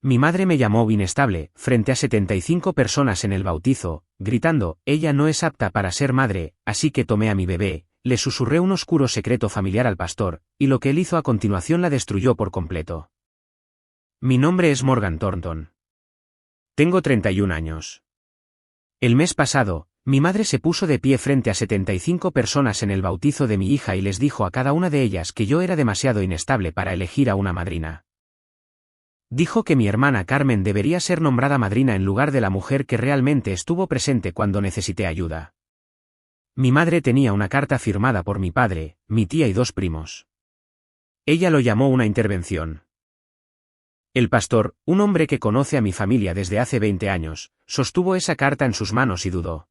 Mi madre me llamó inestable, frente a 75 personas en el bautizo, gritando, ella no es apta para ser madre, así que tomé a mi bebé, le susurré un oscuro secreto familiar al pastor, y lo que él hizo a continuación la destruyó por completo. Mi nombre es Morgan Thornton. Tengo 31 años. El mes pasado, mi madre se puso de pie frente a 75 personas en el bautizo de mi hija y les dijo a cada una de ellas que yo era demasiado inestable para elegir a una madrina. Dijo que mi hermana Carmen debería ser nombrada madrina en lugar de la mujer que realmente estuvo presente cuando necesité ayuda. Mi madre tenía una carta firmada por mi padre, mi tía y 2 primos. Ella lo llamó una intervención. El pastor, un hombre que conoce a mi familia desde hace 20 años, sostuvo esa carta en sus manos y dudó.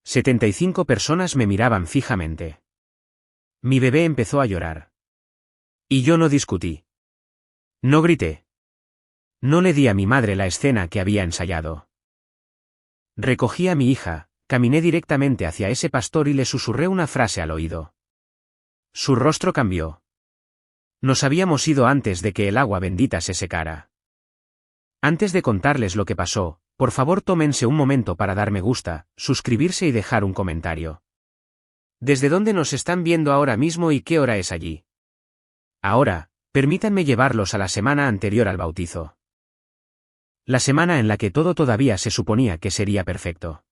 75 personas me miraban fijamente. Mi bebé empezó a llorar. Y yo no discutí. No grité. No le di a mi madre la escena que había ensayado. Recogí a mi hija, caminé directamente hacia ese pastor y le susurré una frase al oído. Su rostro cambió. Nos habíamos ido antes de que el agua bendita se secara. Antes de contarles lo que pasó, por favor tómense un momento para dar me gusta, suscribirse y dejar un comentario. ¿Desde dónde nos están viendo ahora mismo y qué hora es allí? Ahora, permítanme llevarlos a la semana anterior al bautizo. La semana en la que todo todavía se suponía que sería perfecto.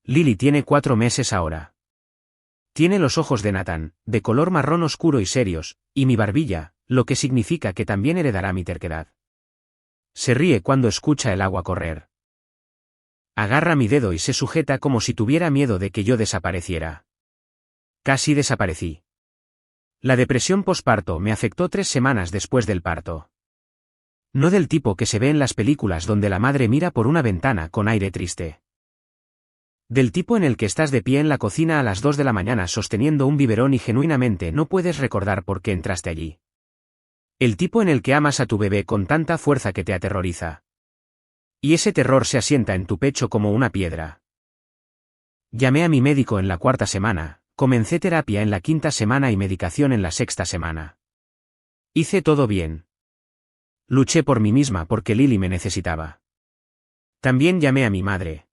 Lily tiene 4 meses ahora. Tiene los ojos de Nathan, de color marrón oscuro y serios, y mi barbilla, lo que significa que también heredará mi terquedad. Se ríe cuando escucha el agua correr. Agarra mi dedo y se sujeta como si tuviera miedo de que yo desapareciera. Casi desaparecí. La depresión posparto me afectó 3 semanas después del parto. No del tipo que se ve en las películas donde la madre mira por una ventana con aire triste. Del tipo en el que estás de pie en la cocina a las 2 de la mañana sosteniendo un biberón y genuinamente no puedes recordar por qué entraste allí. El tipo en el que amas a tu bebé con tanta fuerza que te aterroriza. Y ese terror se asienta en tu pecho como una piedra. Llamé a mi médico en la 4ª semana, comencé terapia en la 5ª semana y medicación en la 6ª semana. Hice todo bien. Luché por mí misma porque Lily me necesitaba. También llamé a mi madre.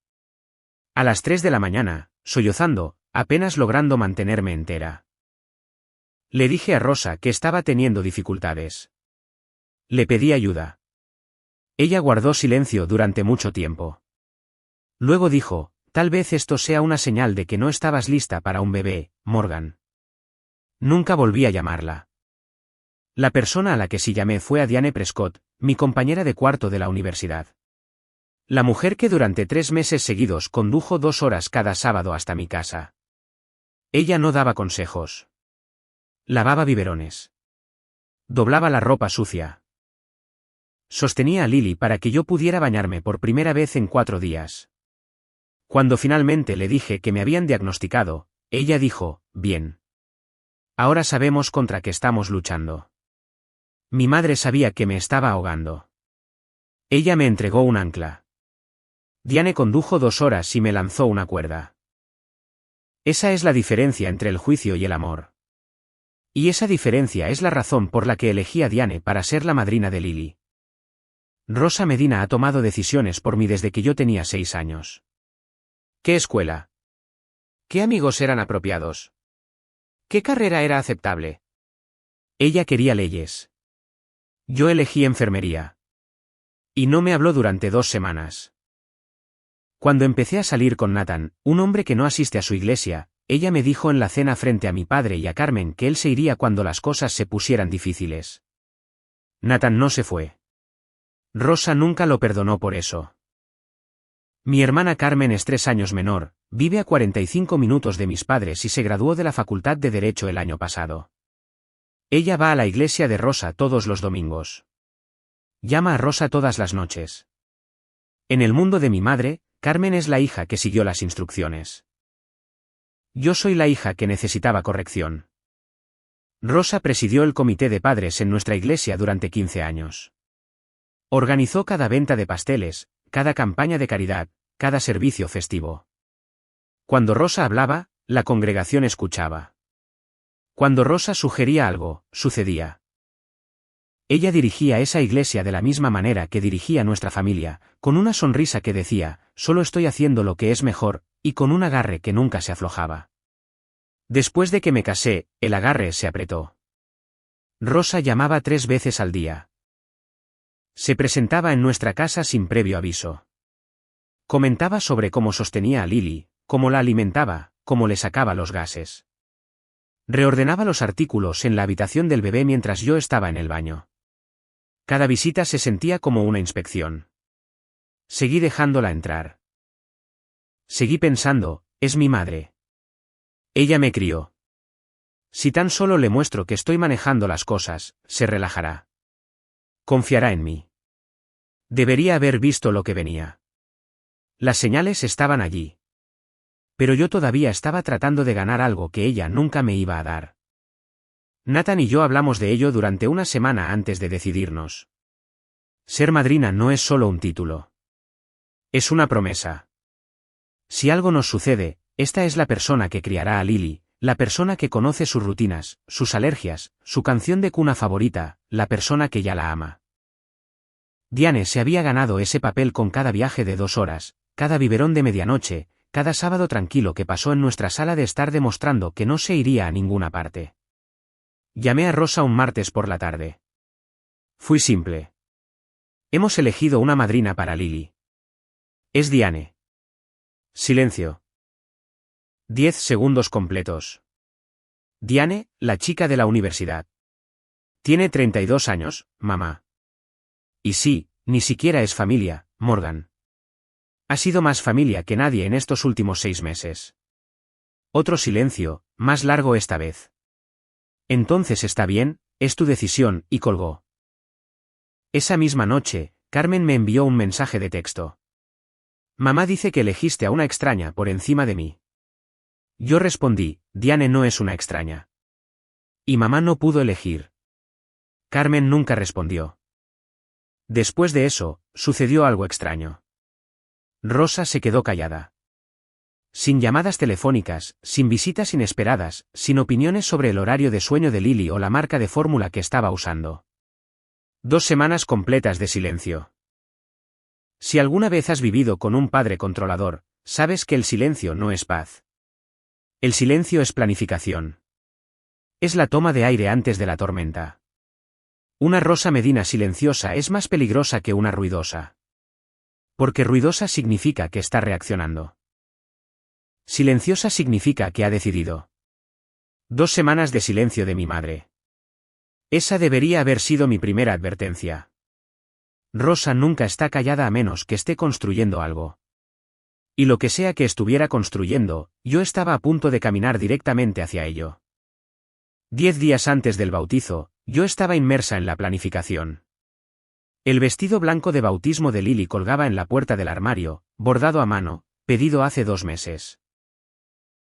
A las 3 de la mañana, sollozando, apenas logrando mantenerme entera. Le dije a Rosa que estaba teniendo dificultades. Le pedí ayuda. Ella guardó silencio durante mucho tiempo. Luego dijo, tal vez esto sea una señal de que no estabas lista para un bebé, Morgan. Nunca volví a llamarla. La persona a la que sí llamé fue a Diane Prescott, mi compañera de cuarto de la universidad. La mujer que durante 3 meses seguidos condujo 2 horas cada sábado hasta mi casa. Ella no daba consejos. Lavaba biberones. Doblaba la ropa sucia. Sostenía a Lily para que yo pudiera bañarme por primera vez en 4 días. Cuando finalmente le dije que me habían diagnosticado, ella dijo, bien. Ahora sabemos contra qué estamos luchando. Mi madre sabía que me estaba ahogando. Ella me entregó un ancla. Diane condujo 2 horas y me lanzó una cuerda. Esa es la diferencia entre el juicio y el amor. Y esa diferencia es la razón por la que elegí a Diane para ser la madrina de Lily. Rosa Medina ha tomado decisiones por mí desde que yo tenía 6 años. ¿Qué escuela? ¿Qué amigos eran apropiados? ¿Qué carrera era aceptable? Ella quería leyes. Yo elegí enfermería. Y no me habló durante 2 semanas. Cuando empecé a salir con Nathan, un hombre que no asiste a su iglesia, ella me dijo en la cena frente a mi padre y a Carmen que él se iría cuando las cosas se pusieran difíciles. Nathan no se fue. Rosa nunca lo perdonó por eso. Mi hermana Carmen es 3 años menor, vive a 45 minutos de mis padres y se graduó de la Facultad de Derecho el año pasado. Ella va a la iglesia de Rosa todos los domingos. Llama a Rosa todas las noches. En el mundo de mi madre, Carmen es la hija que siguió las instrucciones. Yo soy la hija que necesitaba corrección. Rosa presidió el comité de padres en nuestra iglesia durante 15 años. Organizó cada venta de pasteles, cada campaña de caridad, cada servicio festivo. Cuando Rosa hablaba, la congregación escuchaba. Cuando Rosa sugería algo, sucedía. Ella dirigía esa iglesia de la misma manera que dirigía nuestra familia, con una sonrisa que decía, solo estoy haciendo lo que es mejor, y con un agarre que nunca se aflojaba. Después de que me casé, el agarre se apretó. Rosa llamaba 3 veces al día. Se presentaba en nuestra casa sin previo aviso. Comentaba sobre cómo sostenía a Lily, cómo la alimentaba, cómo le sacaba los gases. Reordenaba los artículos en la habitación del bebé mientras yo estaba en el baño. Cada visita se sentía como una inspección. Seguí dejándola entrar. Seguí pensando, es mi madre. Ella me crió. Si tan solo le muestro que estoy manejando las cosas, se relajará. Confiará en mí. Debería haber visto lo que venía. Las señales estaban allí. Pero yo todavía estaba tratando de ganar algo que ella nunca me iba a dar. Nathan y yo hablamos de ello durante una semana antes de decidirnos. Ser madrina no es solo un título. Es una promesa. Si algo nos sucede, esta es la persona que criará a Lily, la persona que conoce sus rutinas, sus alergias, su canción de cuna favorita, la persona que ya la ama. Diane se había ganado ese papel con cada viaje de 2 horas, cada biberón de medianoche, cada sábado tranquilo que pasó en nuestra sala de estar demostrando que no se iría a ninguna parte. Llamé a Rosa un martes por la tarde. Fui simple. Hemos elegido una madrina para Lily. Es Diane. Silencio. 10 segundos completos. Diane, la chica de la universidad. Tiene 32 años, mamá. Y sí, ni siquiera es familia, Morgan. Ha sido más familia que nadie en estos últimos 6 meses. Otro silencio, más largo esta vez. Entonces está bien, es tu decisión, y colgó. Esa misma noche, Carmen me envió un mensaje de texto. Mamá dice que elegiste a una extraña por encima de mí. Yo respondí, Diane no es una extraña. Y mamá no pudo elegir. Carmen nunca respondió. Después de eso, sucedió algo extraño. Rosa se quedó callada. Sin llamadas telefónicas, sin visitas inesperadas, sin opiniones sobre el horario de sueño de Lily o la marca de fórmula que estaba usando. 2 semanas completas de silencio. Si alguna vez has vivido con un padre controlador, sabes que el silencio no es paz. El silencio es planificación. Es la toma de aire antes de la tormenta. Una Rosa Medina silenciosa es más peligrosa que una ruidosa. Porque ruidosa significa que está reaccionando. Silenciosa significa que ha decidido. 2 semanas de silencio de mi madre. Esa debería haber sido mi primera advertencia. Rosa nunca está callada a menos que esté construyendo algo. Y lo que sea que estuviera construyendo, yo estaba a punto de caminar directamente hacia ello. 10 días antes del bautizo, yo estaba inmersa en la planificación. El vestido blanco de bautismo de Lily colgaba en la puerta del armario, bordado a mano, pedido hace 2 meses.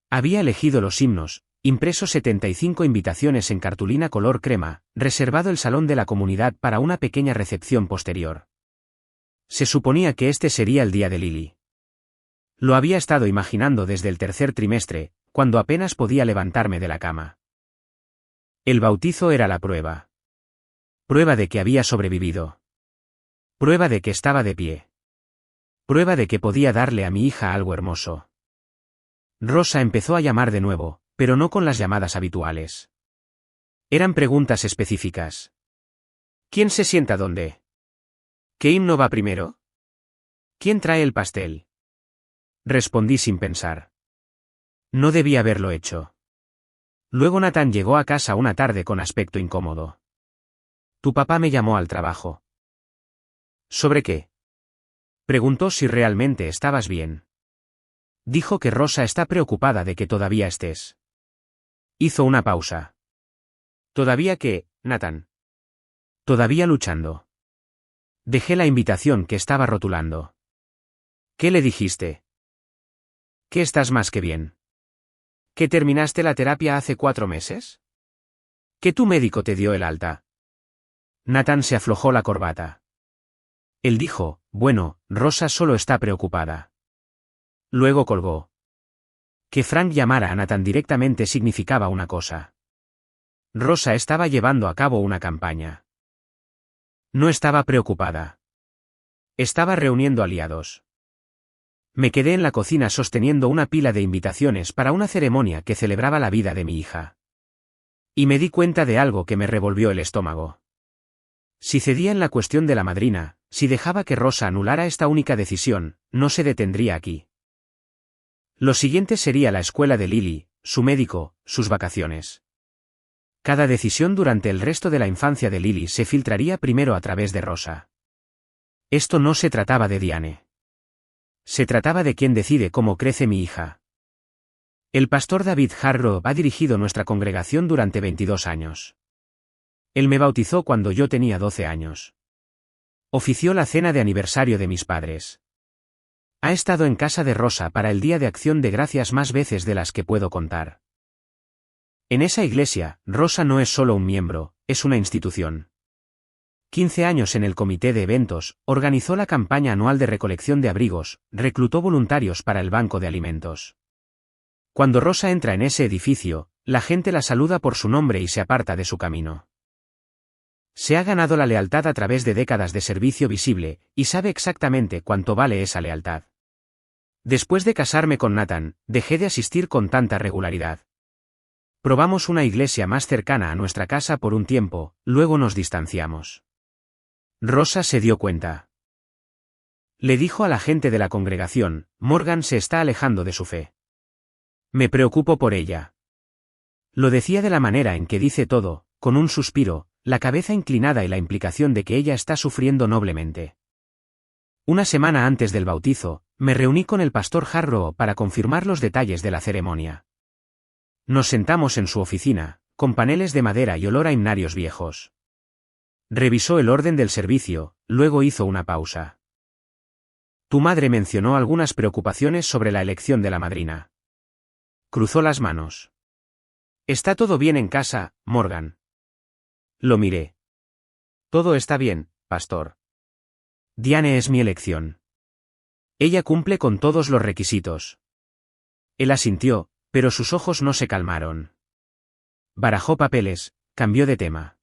Había elegido los himnos, impreso 75 invitaciones en cartulina color crema, reservado el salón de la comunidad para una pequeña recepción posterior. Se suponía que este sería el día de Lily. Lo había estado imaginando desde el 3er trimestre, cuando apenas podía levantarme de la cama. El bautizo era la prueba. Prueba de que había sobrevivido. Prueba de que estaba de pie. Prueba de que podía darle a mi hija algo hermoso. Rosa empezó a llamar de nuevo, pero no con las llamadas habituales. Eran preguntas específicas. ¿Quién se sienta dónde? ¿Qué himno va primero? ¿Quién trae el pastel? Respondí sin pensar. No debía haberlo hecho. Luego Nathan llegó a casa una tarde con aspecto incómodo. Tu papá me llamó al trabajo. ¿Sobre qué? Preguntó si realmente estabas bien. Dijo que Rosa está preocupada de que todavía estés. Hizo una pausa. ¿Todavía qué, Nathan? Todavía luchando. Dejé la invitación que estaba rotulando. ¿Qué le dijiste? Que estás más que bien. ¿Que terminaste la terapia hace 4 meses? ¿Que tu médico te dio el alta? Nathan se aflojó la corbata. Él dijo, bueno, Rosa solo está preocupada. Luego colgó. Que Frank llamara a Nathan directamente significaba una cosa. Rosa estaba llevando a cabo una campaña. No estaba preocupada. Estaba reuniendo aliados. Me quedé en la cocina sosteniendo una pila de invitaciones para una ceremonia que celebraba la vida de mi hija. Y me di cuenta de algo que me revolvió el estómago. Si cedía en la cuestión de la madrina, si dejaba que Rosa anulara esta única decisión, no se detendría aquí. Lo siguiente sería la escuela de Lily, su médico, sus vacaciones. Cada decisión durante el resto de la infancia de Lily se filtraría primero a través de Rosa. Esto no se trataba de Diane. Se trataba de quién decide cómo crece mi hija. El pastor David Harrow ha dirigido nuestra congregación durante 22 años. Él me bautizó cuando yo tenía 12 años. Ofició la cena de aniversario de mis padres. Ha estado en casa de Rosa para el Día de Acción de Gracias más veces de las que puedo contar. En esa iglesia, Rosa no es solo un miembro, es una institución. 15 años en el comité de eventos, organizó la campaña anual de recolección de abrigos, reclutó voluntarios para el banco de alimentos. Cuando Rosa entra en ese edificio, la gente la saluda por su nombre y se aparta de su camino. Se ha ganado la lealtad a través de décadas de servicio visible, y sabe exactamente cuánto vale esa lealtad. Después de casarme con Nathan, dejé de asistir con tanta regularidad. Probamos una iglesia más cercana a nuestra casa por un tiempo, luego nos distanciamos. Rosa se dio cuenta. Le dijo a la gente de la congregación, Morgan se está alejando de su fe. Me preocupo por ella. Lo decía de la manera en que dice todo, con un suspiro, la cabeza inclinada y la implicación de que ella está sufriendo noblemente. Una semana antes del bautizo, me reuní con el pastor Harrow para confirmar los detalles de la ceremonia. Nos sentamos en su oficina, con paneles de madera y olor a himnarios viejos. Revisó el orden del servicio, luego hizo una pausa. Tu madre mencionó algunas preocupaciones sobre la elección de la madrina. Cruzó las manos. ¿Está todo bien en casa, Morgan? Lo miré. Todo está bien, pastor. Diane es mi elección. Ella cumple con todos los requisitos. Él asintió, pero sus ojos no se calmaron. Barajó papeles, cambió de tema.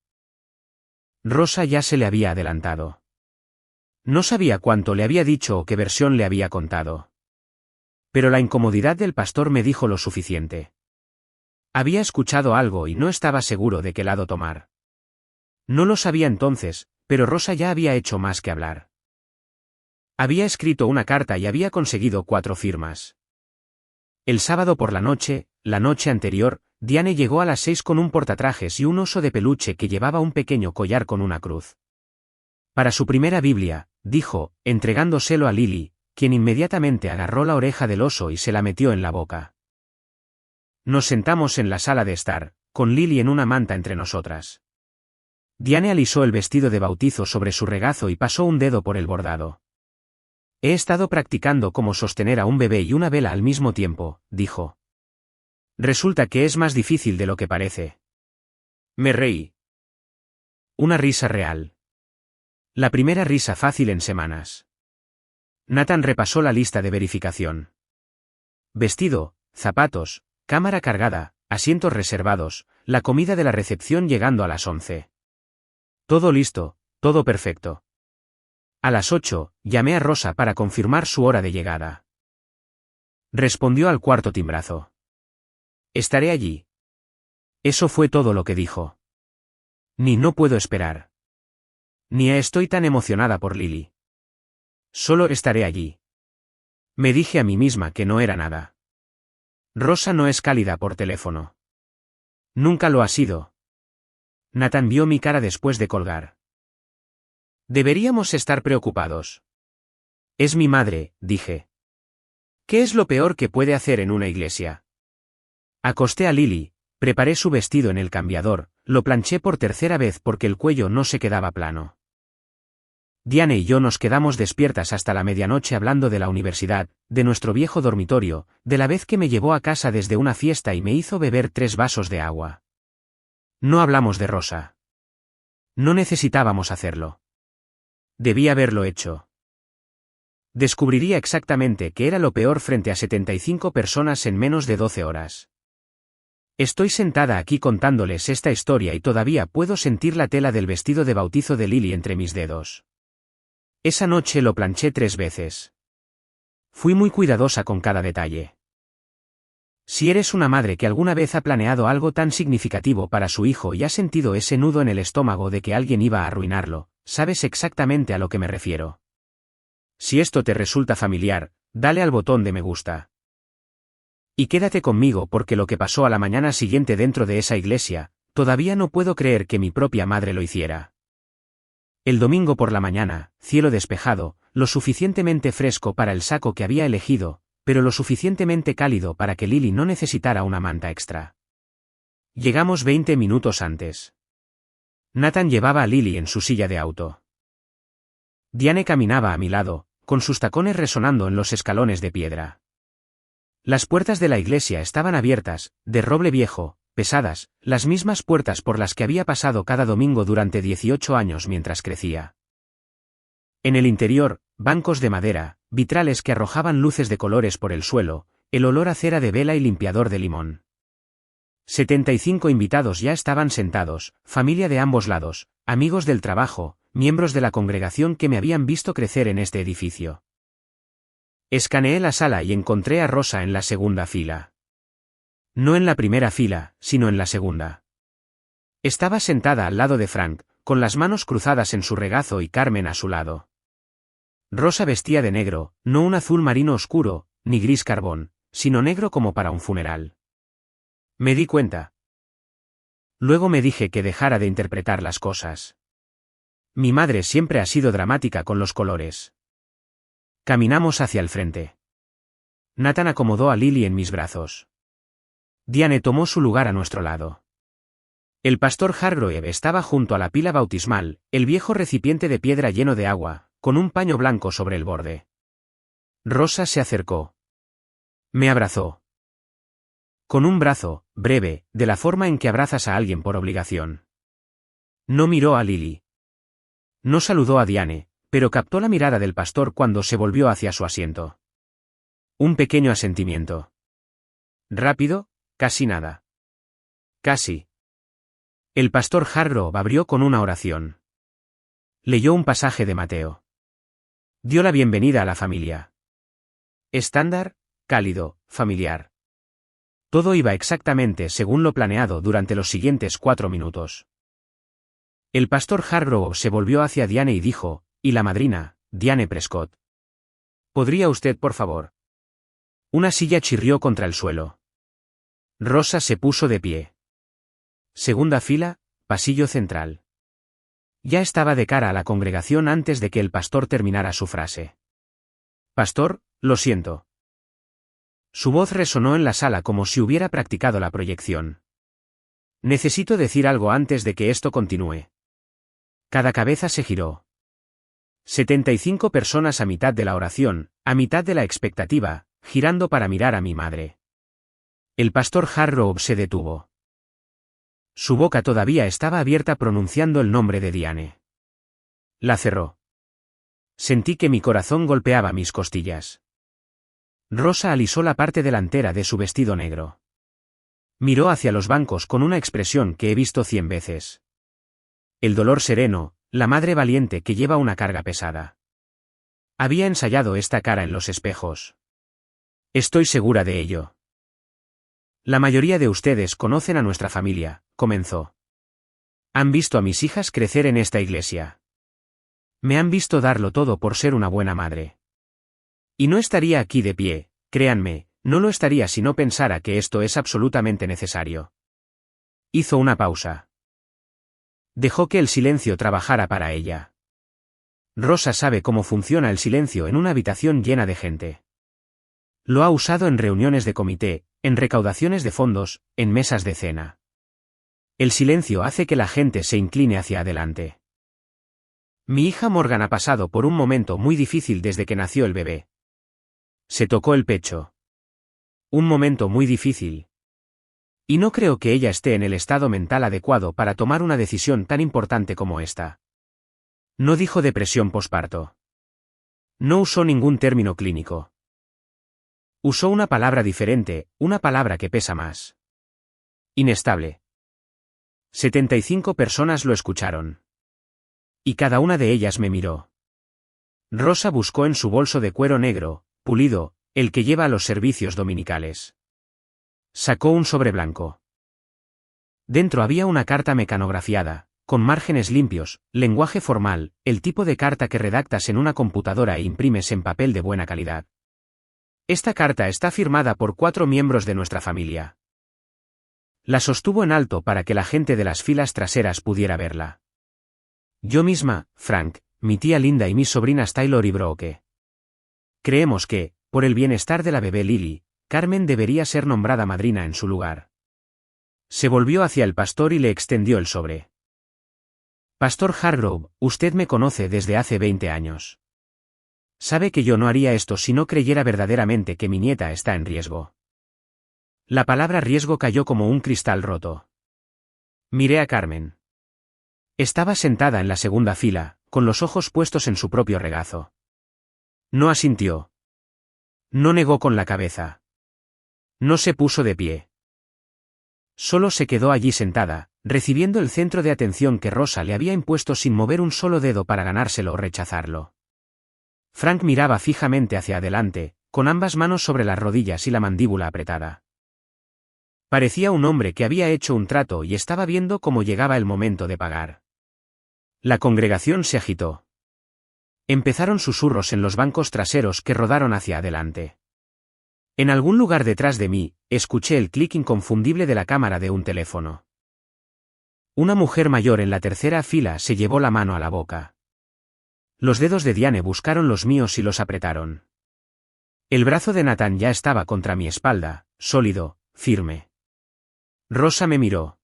Rosa ya se le había adelantado. No sabía cuánto le había dicho o qué versión le había contado. Pero la incomodidad del pastor me dijo lo suficiente. Había escuchado algo y no estaba seguro de qué lado tomar. No lo sabía entonces, pero Rosa ya había hecho más que hablar. Había escrito una carta y había conseguido 4 firmas. El sábado por la noche anterior, Diane llegó a las 6 con un portatrajes y un oso de peluche que llevaba un pequeño collar con una cruz. Para su primera Biblia, dijo, entregándoselo a Lily, quien inmediatamente agarró la oreja del oso y se la metió en la boca. Nos sentamos en la sala de estar, con Lily en una manta entre nosotras. Diane alisó el vestido de bautizo sobre su regazo y pasó un dedo por el bordado. He estado practicando cómo sostener a un bebé y una vela al mismo tiempo, dijo. Resulta que es más difícil de lo que parece. Me reí. Una risa real. La primera risa fácil en semanas. Nathan repasó la lista de verificación. Vestido, zapatos, cámara cargada, asientos reservados, la comida de la recepción llegando a las 11. Todo listo, todo perfecto. A las 8, llamé a Rosa para confirmar su hora de llegada. Respondió al cuarto timbrazo. Estaré allí. Eso fue todo lo que dijo. Ni no puedo esperar. Ni estoy tan emocionada por Lily. Solo estaré allí. Me dije a mí misma que no era nada. Rosa no es cálida por teléfono. Nunca lo ha sido. Nathan vio mi cara después de colgar. Deberíamos estar preocupados. Es mi madre, dije. ¿Qué es lo peor que puede hacer en una iglesia? Acosté a Lily, preparé su vestido en el cambiador, lo planché por tercera vez porque el cuello no se quedaba plano. Diane y yo nos quedamos despiertas hasta la medianoche hablando de la universidad, de nuestro viejo dormitorio, de la vez que me llevó a casa desde una fiesta y me hizo beber 3 vasos de agua. No hablamos de Rosa. No necesitábamos hacerlo. Debí haberlo hecho. Descubriría exactamente qué era lo peor frente a 75 personas en menos de 12 horas. Estoy sentada aquí contándoles esta historia y todavía puedo sentir la tela del vestido de bautizo de Lily entre mis dedos. Esa noche lo planché 3 veces. Fui muy cuidadosa con cada detalle. Si eres una madre que alguna vez ha planeado algo tan significativo para su hijo y ha sentido ese nudo en el estómago de que alguien iba a arruinarlo, sabes exactamente a lo que me refiero. Si esto te resulta familiar, dale al botón de me gusta. Y quédate conmigo porque lo que pasó a la mañana siguiente dentro de esa iglesia, todavía no puedo creer que mi propia madre lo hiciera. El domingo por la mañana, cielo despejado, lo suficientemente fresco para el saco que había elegido, pero lo suficientemente cálido para que Lily no necesitara una manta extra. Llegamos 20 minutos antes. Nathan llevaba a Lily en su silla de auto. Diane caminaba a mi lado, con sus tacones resonando en los escalones de piedra. Las puertas de la iglesia estaban abiertas, de roble viejo, pesadas, las mismas puertas por las que había pasado cada domingo durante 18 años mientras crecía. En el interior, bancos de madera, vitrales que arrojaban luces de colores por el suelo, el olor a cera de vela y limpiador de limón. 75 invitados ya estaban sentados, familia de ambos lados, amigos del trabajo, miembros de la congregación que me habían visto crecer en este edificio. Escaneé la sala y encontré a Rosa en la segunda fila. No en la primera fila, sino en la segunda. Estaba sentada al lado de Frank, con las manos cruzadas en su regazo y Carmen a su lado. Rosa vestía de negro, no un azul marino oscuro, ni gris carbón, sino negro como para un funeral. Me di cuenta. Luego me dije que dejara de interpretar las cosas. Mi madre siempre ha sido dramática con los colores. Caminamos hacia el frente. Nathan acomodó a Lily en mis brazos. Diane tomó su lugar a nuestro lado. El pastor Hargrove estaba junto a la pila bautismal, el viejo recipiente de piedra lleno de agua, con un paño blanco sobre el borde. Rosa se acercó. Me abrazó. Con un brazo, breve, de la forma en que abrazas a alguien por obligación. No miró a Lily. No saludó a Diane, pero captó la mirada del pastor cuando se volvió hacia su asiento. Un pequeño asentimiento. Rápido, casi nada. Casi. El pastor Hargrove abrió con una oración. Leyó un pasaje de Mateo. Dio la bienvenida a la familia. Estándar, cálido, familiar. Todo iba exactamente según lo planeado durante los siguientes 4 minutos. El pastor Hargrove se volvió hacia Diane y dijo, y la madrina, Diane Prescott. ¿Podría usted, por favor? Una silla chirrió contra el suelo. Rosa se puso de pie. Segunda fila, pasillo central. Ya estaba de cara a la congregación antes de que el pastor terminara su frase. Pastor, lo siento. Su voz resonó en la sala como si hubiera practicado la proyección. Necesito decir algo antes de que esto continúe. Cada cabeza se giró. 75 personas a mitad de la oración, a mitad de la expectativa, girando para mirar a mi madre. El pastor Hargrove se detuvo. Su boca todavía estaba abierta pronunciando el nombre de Diane. La cerró. Sentí que mi corazón golpeaba mis costillas. Rosa alisó la parte delantera de su vestido negro. Miró hacia los bancos con una expresión que he visto 100 veces. El dolor sereno, la madre valiente que lleva una carga pesada. Había ensayado esta cara en los espejos. Estoy segura de ello. La mayoría de ustedes conocen a nuestra familia, comenzó. Han visto a mis hijas crecer en esta iglesia. Me han visto darlo todo por ser una buena madre. Y no estaría aquí de pie, créanme, no lo estaría si no pensara que esto es absolutamente necesario. Hizo una pausa. Dejó que el silencio trabajara para ella. Rosa sabe cómo funciona el silencio en una habitación llena de gente. Lo ha usado en reuniones de comité, en recaudaciones de fondos, en mesas de cena. El silencio hace que la gente se incline hacia adelante. Mi hija Morgan ha pasado por un momento muy difícil desde que nació el bebé. Se tocó el pecho. Un momento muy difícil. Y no creo que ella esté en el estado mental adecuado para tomar una decisión tan importante como esta. No dijo depresión posparto. No usó ningún término clínico. Usó una palabra diferente, una palabra que pesa más. Inestable. 75 personas lo escucharon. Y cada una de ellas me miró. Rosa buscó en su bolso de cuero negro, pulido, el que lleva a los servicios dominicales. Sacó un sobre blanco. Dentro había una carta mecanografiada, con márgenes limpios, lenguaje formal, el tipo de carta que redactas en una computadora e imprimes en papel de buena calidad. Esta carta está firmada por 4 miembros de nuestra familia. La sostuvo en alto para que la gente de las filas traseras pudiera verla. Yo misma, Frank, mi tía Linda y mis sobrinas Taylor y Brooke. Creemos que, por el bienestar de la bebé Lily, Carmen debería ser nombrada madrina en su lugar. Se volvió hacia el pastor y le extendió el sobre. Pastor Hargrove, usted me conoce desde hace 20 años. Sabe que yo no haría esto si no creyera verdaderamente que mi nieta está en riesgo. La palabra riesgo cayó como un cristal roto. Miré a Carmen. Estaba sentada en la segunda fila, con los ojos puestos en su propio regazo. No asintió. No negó con la cabeza. No se puso de pie. Solo se quedó allí sentada, recibiendo el centro de atención que Rosa le había impuesto sin mover un solo dedo para ganárselo o rechazarlo. Frank miraba fijamente hacia adelante, con ambas manos sobre las rodillas y la mandíbula apretada. Parecía un hombre que había hecho un trato y estaba viendo cómo llegaba el momento de pagar. La congregación se agitó. Empezaron susurros en los bancos traseros que rodaron hacia adelante. En algún lugar detrás de mí, escuché el clic inconfundible de la cámara de un teléfono. Una mujer mayor en la tercera fila se llevó la mano a la boca. Los dedos de Diane buscaron los míos y los apretaron. El brazo de Nathan ya estaba contra mi espalda, sólido, firme. Rosa me miró.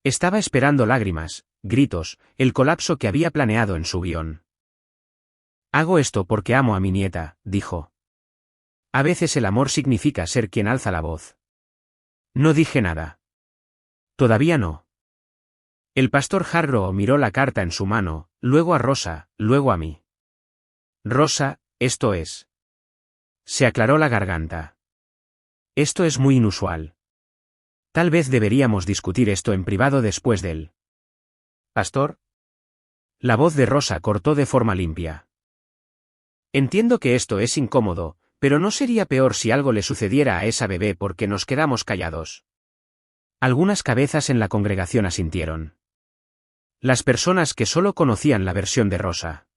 Estaba esperando lágrimas, gritos, el colapso que había planeado en su guión. Hago esto porque amo a mi nieta, dijo. A veces el amor significa ser quien alza la voz. No dije nada. Todavía no. El pastor Hargrove miró la carta en su mano, luego a Rosa, luego a mí. Rosa, esto es. Se aclaró la garganta. Esto es muy inusual. Tal vez deberíamos discutir esto en privado después del. ¿Pastor? La voz de Rosa cortó de forma limpia. Entiendo que esto es incómodo, pero ¿no sería peor si algo le sucediera a esa bebé porque nos quedamos callados? Algunas cabezas en la congregación asintieron. Las personas que solo conocían la versión de Rosa.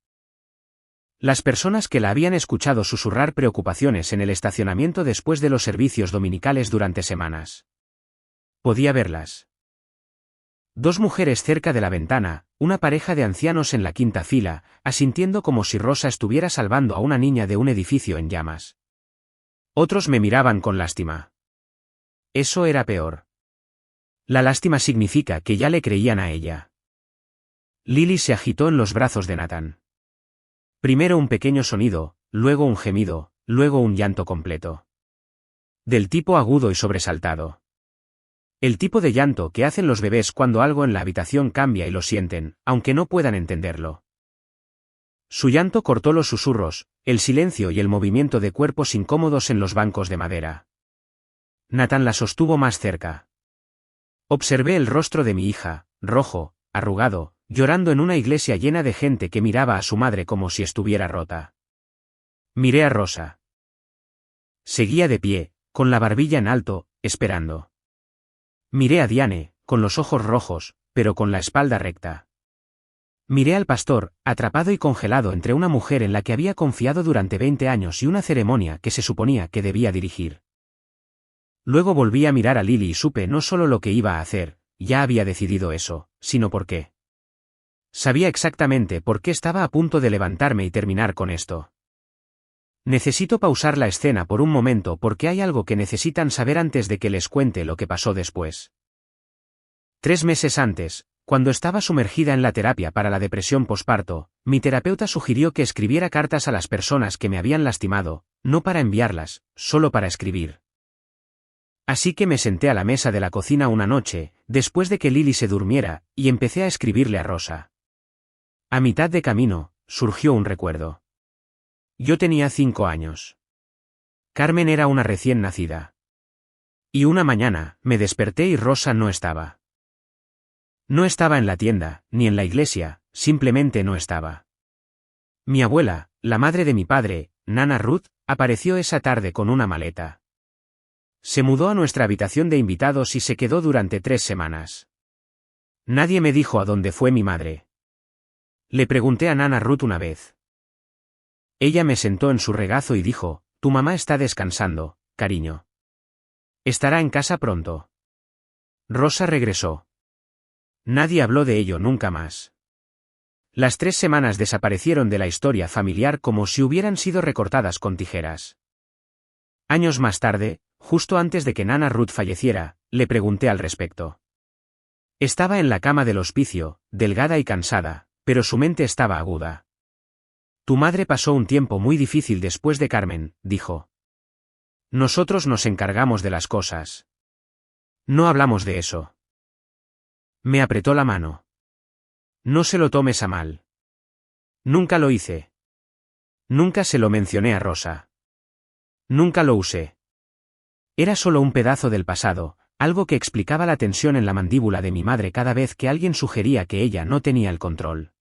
Las personas que la habían escuchado susurrar preocupaciones en el estacionamiento después de los servicios dominicales durante semanas. Podía verlas. 2 mujeres cerca de la ventana, una pareja de ancianos en la quinta fila, asintiendo como si Rosa estuviera salvando a una niña de un edificio en llamas. Otros me miraban con lástima. Eso era peor. La lástima significa que ya le creían a ella. Lily se agitó en los brazos de Nathan. Primero un pequeño sonido, luego un gemido, luego un llanto completo. Del tipo agudo y sobresaltado. El tipo de llanto que hacen los bebés cuando algo en la habitación cambia y lo sienten, aunque no puedan entenderlo. Su llanto cortó los susurros, el silencio y el movimiento de cuerpos incómodos en los bancos de madera. Nathan la sostuvo más cerca. Observé el rostro de mi hija, rojo, arrugado, llorando en una iglesia llena de gente que miraba a su madre como si estuviera rota. Miré a Rosa. Seguía de pie, con la barbilla en alto, esperando. Miré a Diane, con los ojos rojos, pero con la espalda recta. Miré al pastor, atrapado y congelado entre una mujer en la que había confiado durante 20 años y una ceremonia que se suponía que debía dirigir. Luego volví a mirar a Lily y supe no solo lo que iba a hacer, ya había decidido eso, sino por qué. Sabía exactamente por qué estaba a punto de levantarme y terminar con esto. Necesito pausar la escena por un momento porque hay algo que necesitan saber antes de que les cuente lo que pasó después. 3 meses antes, cuando estaba sumergida en la terapia para la depresión posparto, mi terapeuta sugirió que escribiera cartas a las personas que me habían lastimado, no para enviarlas, solo para escribir. Así que me senté a la mesa de la cocina una noche, después de que Lily se durmiera, y empecé a escribirle a Rosa. A mitad de camino, surgió un recuerdo. Yo tenía 5 años. Carmen era una recién nacida. Y una mañana, me desperté y Rosa no estaba. No estaba en la tienda, ni en la iglesia, simplemente no estaba. Mi abuela, la madre de mi padre, Nana Ruth, apareció esa tarde con una maleta. Se mudó a nuestra habitación de invitados y se quedó durante 3 semanas. Nadie me dijo a dónde fue mi madre. Le pregunté a Nana Ruth una vez. Ella me sentó en su regazo y dijo, «Tu mamá está descansando, cariño. Estará en casa pronto». Rosa regresó. Nadie habló de ello nunca más. Las 3 semanas desaparecieron de la historia familiar como si hubieran sido recortadas con tijeras. Años más tarde, justo antes de que Nana Ruth falleciera, le pregunté al respecto. Estaba en la cama del hospicio, delgada y cansada, pero su mente estaba aguda. «Tu madre pasó un tiempo muy difícil después de Carmen», dijo. «Nosotros nos encargamos de las cosas. No hablamos de eso». Me apretó la mano. «No se lo tomes a mal. Nunca lo hice. Nunca se lo mencioné a Rosa. Nunca lo usé. Era solo un pedazo del pasado, algo que explicaba la tensión en la mandíbula de mi madre cada vez que alguien sugería que ella no tenía el control».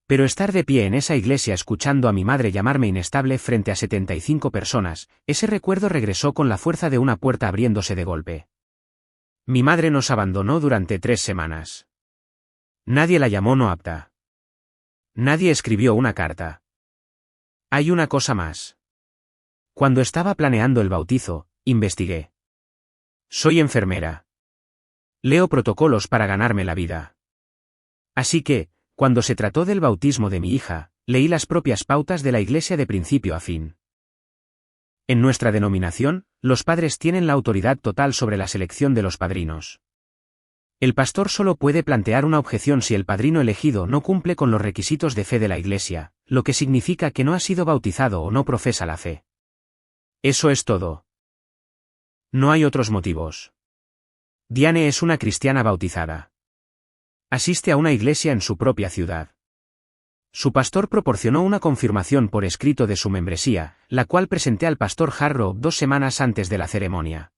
Pero estar de pie en esa iglesia escuchando a mi madre llamarme inestable frente a 75 personas, ese recuerdo regresó con la fuerza de una puerta abriéndose de golpe. Mi madre nos abandonó durante 3 semanas. Nadie la llamó no apta. Nadie escribió una carta. Hay una cosa más. Cuando estaba planeando el bautizo, investigué. Soy enfermera. Leo protocolos para ganarme la vida. Así que, cuando se trató del bautismo de mi hija, leí las propias pautas de la iglesia de principio a fin. En nuestra denominación, los padres tienen la autoridad total sobre la selección de los padrinos. El pastor solo puede plantear una objeción si el padrino elegido no cumple con los requisitos de fe de la iglesia, lo que significa que no ha sido bautizado o no profesa la fe. Eso es todo. No hay otros motivos. Diane es una cristiana bautizada. Asiste a una iglesia en su propia ciudad. Su pastor proporcionó una confirmación por escrito de su membresía, la cual presenté al pastor Harrow 2 semanas antes de la ceremonia.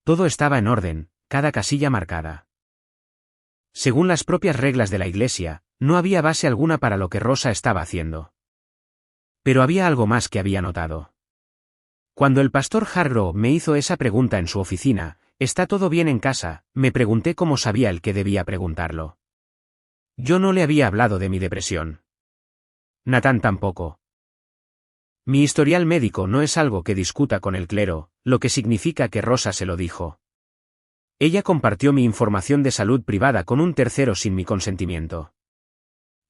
Todo estaba en orden, cada casilla marcada. Según las propias reglas de la iglesia, no había base alguna para lo que Rosa estaba haciendo. Pero había algo más que había notado. Cuando el pastor Harrow me hizo esa pregunta en su oficina, «¿Está todo bien en casa?», me pregunté cómo sabía el que debía preguntarlo. Yo no le había hablado de mi depresión. Nathan tampoco. Mi historial médico no es algo que discuta con el clero, lo que significa que Rosa se lo dijo. Ella compartió mi información de salud privada con un tercero sin mi consentimiento.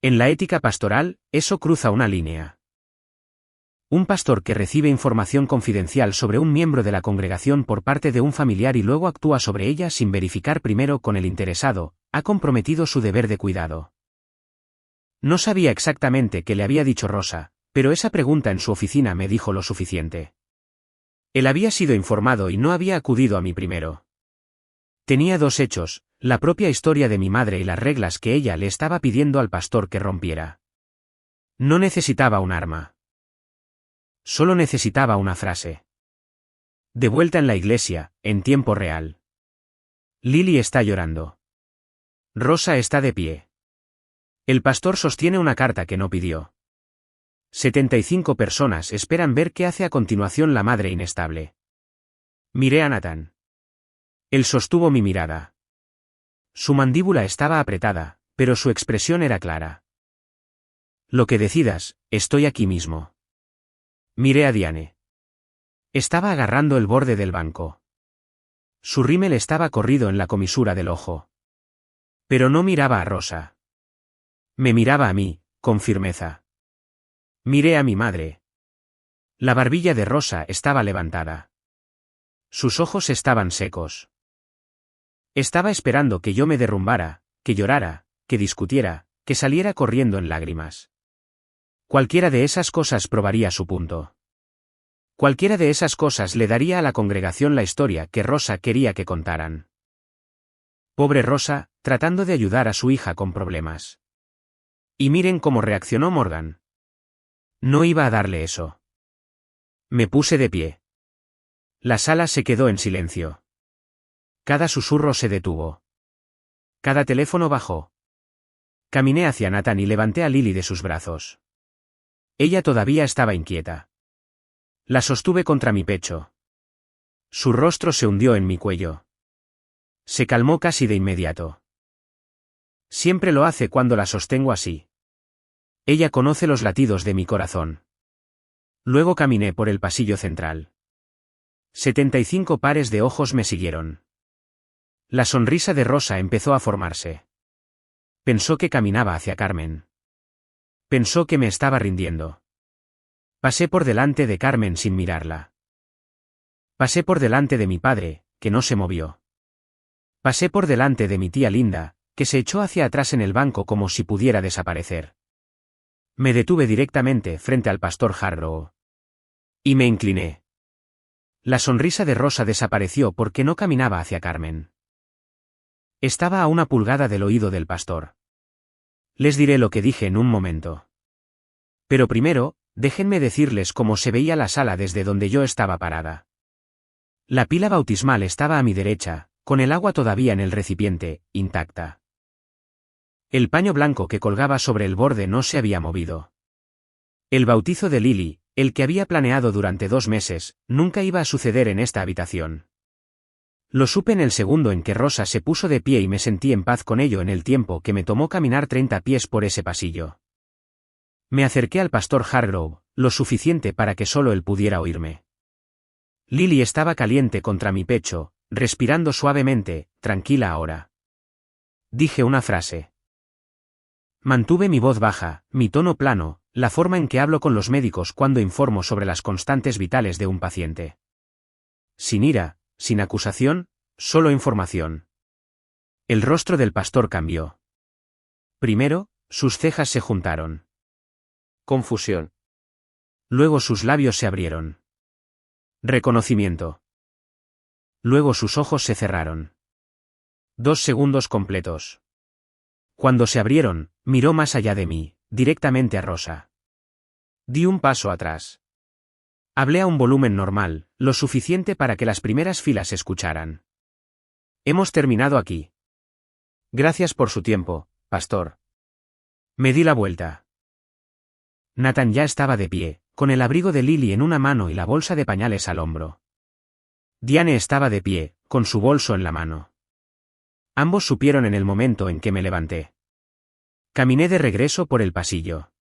En la ética pastoral, eso cruza una línea. Un pastor que recibe información confidencial sobre un miembro de la congregación por parte de un familiar y luego actúa sobre ella sin verificar primero con el interesado, ha comprometido su deber de cuidado. No sabía exactamente qué le había dicho Rosa, pero esa pregunta en su oficina me dijo lo suficiente. Él había sido informado y no había acudido a mí primero. Tenía 2 hechos, la propia historia de mi madre y las reglas que ella le estaba pidiendo al pastor que rompiera. No necesitaba un arma. Solo necesitaba una frase. De vuelta en la iglesia, en tiempo real. Lily está llorando. Rosa está de pie. El pastor sostiene una carta que no pidió. 75 personas esperan ver qué hace a continuación la madre inestable. Miré a Nathan. Él sostuvo mi mirada. Su mandíbula estaba apretada, pero su expresión era clara. Lo que decidas, estoy aquí mismo. Miré a Diane. Estaba agarrando el borde del banco. Su rímel estaba corrido en la comisura del ojo. Pero no miraba a Rosa. Me miraba a mí, con firmeza. Miré a mi madre. La barbilla de Rosa estaba levantada. Sus ojos estaban secos. Estaba esperando que yo me derrumbara, que llorara, que discutiera, que saliera corriendo en lágrimas. Cualquiera de esas cosas probaría su punto. Cualquiera de esas cosas le daría a la congregación la historia que Rosa quería que contaran. Pobre Rosa, tratando de ayudar a su hija con problemas. Y miren cómo reaccionó Morgan. No iba a darle eso. Me puse de pie. La sala se quedó en silencio. Cada susurro se detuvo. Cada teléfono bajó. Caminé hacia Nathan y levanté a Lily de sus brazos. Ella todavía estaba inquieta. La sostuve contra mi pecho. Su rostro se hundió en mi cuello. Se calmó casi de inmediato. Siempre lo hace cuando la sostengo así. Ella conoce los latidos de mi corazón. Luego caminé por el pasillo central. 75 pares de ojos me siguieron. La sonrisa de Rosa empezó a formarse. Pensó que caminaba hacia Carmen. Pensó que me estaba rindiendo. Pasé por delante de Carmen sin mirarla. Pasé por delante de mi padre, que no se movió. Pasé por delante de mi tía Linda, que se echó hacia atrás en el banco como si pudiera desaparecer. Me detuve directamente frente al pastor Harrow. Y me incliné. La sonrisa de Rosa desapareció porque no caminaba hacia Carmen. Estaba a una pulgada del oído del pastor. Les diré lo que dije en un momento. Pero primero, déjenme decirles cómo se veía la sala desde donde yo estaba parada. La pila bautismal estaba a mi derecha, con el agua todavía en el recipiente, intacta. El paño blanco que colgaba sobre el borde no se había movido. El bautizo de Lily, el que había planeado durante 2 meses, nunca iba a suceder en esta habitación. Lo supe en el segundo en que Rosa se puso de pie y me sentí en paz con ello en el tiempo que me tomó caminar 30 pies por ese pasillo. Me acerqué al pastor Hargrove, lo suficiente para que solo él pudiera oírme. Lily estaba caliente contra mi pecho, respirando suavemente, tranquila ahora. Dije una frase. Mantuve mi voz baja, mi tono plano, la forma en que hablo con los médicos cuando informo sobre las constantes vitales de un paciente. Sin ira, sin acusación, solo información. El rostro del pastor cambió. Primero, sus cejas se juntaron. Confusión. Luego sus labios se abrieron. Reconocimiento. Luego sus ojos se cerraron. 2 segundos completos. Cuando se abrieron, miró más allá de mí, directamente a Rosa. Di un paso atrás. Hablé a un volumen normal, lo suficiente para que las primeras filas escucharan. Hemos terminado aquí. Gracias por su tiempo, pastor. Me di la vuelta. Nathan ya estaba de pie, con el abrigo de Lily en una mano y la bolsa de pañales al hombro. Diane estaba de pie, con su bolso en la mano. Ambos supieron en el momento en que me levanté. Caminé de regreso por el pasillo.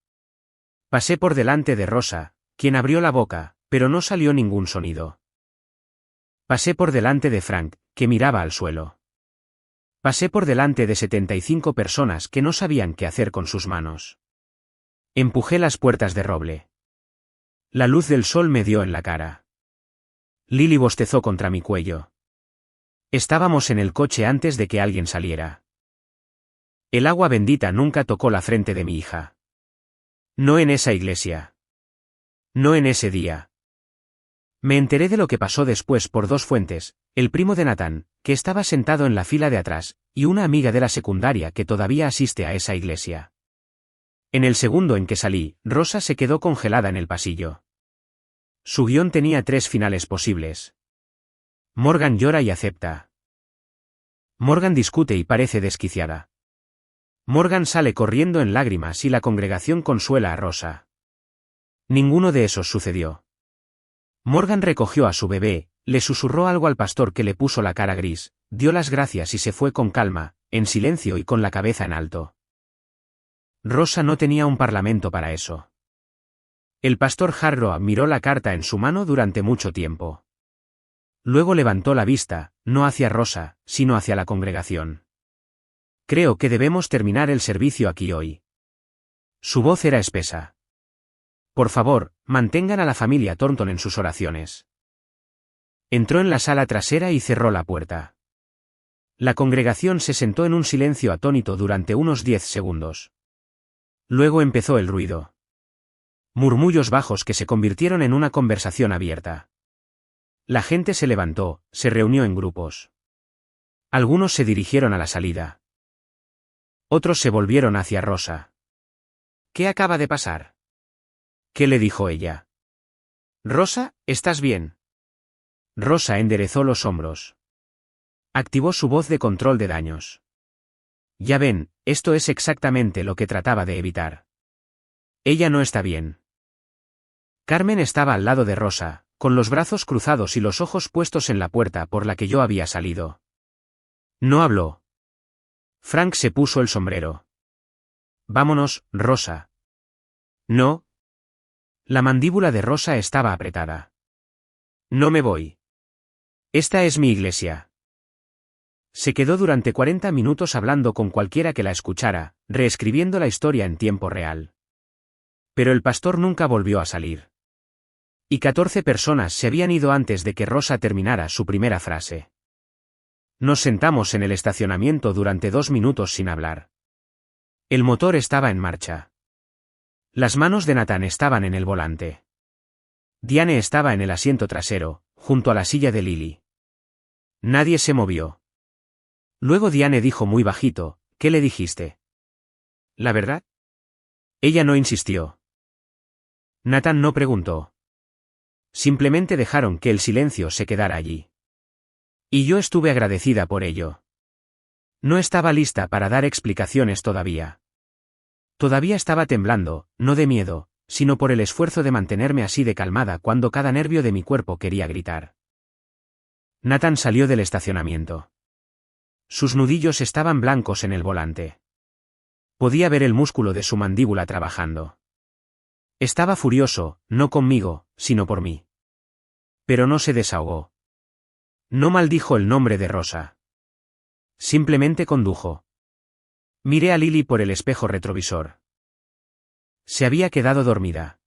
Pasé por delante de Rosa, quien abrió la boca, pero no salió ningún sonido. Pasé por delante de Frank, que miraba al suelo. Pasé por delante de 75 personas que no sabían qué hacer con sus manos. Empujé las puertas de roble. La luz del sol me dio en la cara. Lily bostezó contra mi cuello. Estábamos en el coche antes de que alguien saliera. El agua bendita nunca tocó la frente de mi hija. No en esa iglesia. No en ese día. Me enteré de lo que pasó después por 2 fuentes, el primo de Nathan, que estaba sentado en la fila de atrás, y una amiga de la secundaria que todavía asiste a esa iglesia. En el segundo en que salí, Rosa se quedó congelada en el pasillo. Su guión tenía 3 finales posibles. Morgan llora y acepta. Morgan discute y parece desquiciada. Morgan sale corriendo en lágrimas y la congregación consuela a Rosa. Ninguno de esos sucedió. Morgan recogió a su bebé, le susurró algo al pastor que le puso la cara gris, dio las gracias y se fue con calma, en silencio y con la cabeza en alto. Rosa no tenía un parlamento para eso. El pastor Hargrove miró la carta en su mano durante mucho tiempo. Luego levantó la vista, no hacia Rosa, sino hacia la congregación. Creo que debemos terminar el servicio aquí hoy. Su voz era espesa. Por favor, mantengan a la familia Thornton en sus oraciones. Entró en la sala trasera y cerró la puerta. La congregación se sentó en un silencio atónito durante unos 10 segundos. Luego empezó el ruido. Murmullos bajos que se convirtieron en una conversación abierta. La gente se levantó, se reunió en grupos. Algunos se dirigieron a la salida. Otros se volvieron hacia Rosa. ¿Qué acaba de pasar? ¿Qué le dijo ella? Rosa, ¿estás bien? Rosa enderezó los hombros. Activó su voz de control de daños. Ya ven, esto es exactamente lo que trataba de evitar. Ella no está bien. Carmen estaba al lado de Rosa, con los brazos cruzados y los ojos puestos en la puerta por la que yo había salido. No habló. Frank se puso el sombrero. Vámonos, Rosa. No. La mandíbula de Rosa estaba apretada. No me voy. Esta es mi iglesia. Se quedó durante 40 minutos hablando con cualquiera que la escuchara, reescribiendo la historia en tiempo real. Pero el pastor nunca volvió a salir. Y 14 personas se habían ido antes de que Rosa terminara su primera frase. Nos sentamos en el estacionamiento durante 2 minutos sin hablar. El motor estaba en marcha. Las manos de Nathan estaban en el volante. Diane estaba en el asiento trasero, junto a la silla de Lily. Nadie se movió. Luego Diane dijo muy bajito, ¿qué le dijiste? ¿La verdad? Ella no insistió. Nathan no preguntó. Simplemente dejaron que el silencio se quedara allí. Y yo estuve agradecida por ello. No estaba lista para dar explicaciones todavía. Todavía estaba temblando, no de miedo, sino por el esfuerzo de mantenerme así de calmada cuando cada nervio de mi cuerpo quería gritar. Nathan salió del estacionamiento. Sus nudillos estaban blancos en el volante. Podía ver el músculo de su mandíbula trabajando. Estaba furioso, no conmigo, sino por mí. Pero no se desahogó. No maldijo el nombre de Rosa. Simplemente condujo. Miré a Lily por el espejo retrovisor. Se había quedado dormida.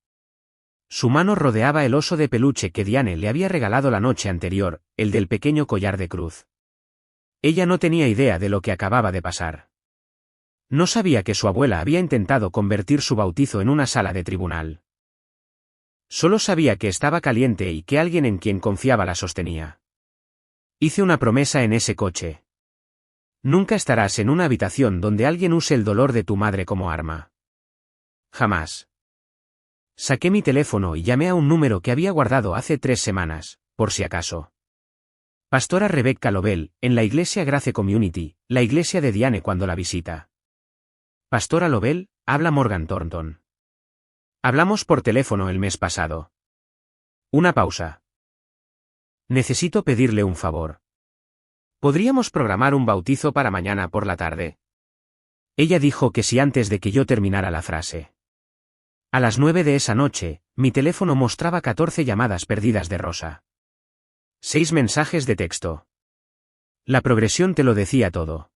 Su mano rodeaba el oso de peluche que Diane le había regalado la noche anterior, el del pequeño collar de cruz. Ella no tenía idea de lo que acababa de pasar. No sabía que su abuela había intentado convertir su bautizo en una sala de tribunal. Solo sabía que estaba caliente y que alguien en quien confiaba la sostenía. Hice una promesa en ese coche. Nunca estarás en una habitación donde alguien use el dolor de tu madre como arma. Jamás. Saqué mi teléfono y llamé a un número que había guardado hace 3 semanas, por si acaso. Pastora Rebecca Lovell, en la iglesia Grace Community, la iglesia de Diane cuando la visita. Pastora Lovell, habla Morgan Thornton. Hablamos por teléfono el mes pasado. Una pausa. Necesito pedirle un favor. ¿Podríamos programar un bautizo para mañana por la tarde? Ella dijo que sí antes de que yo terminara la frase. A las 9 de esa noche, mi teléfono mostraba 14 llamadas perdidas de Rosa. 6 mensajes de texto. La progresión te lo decía todo.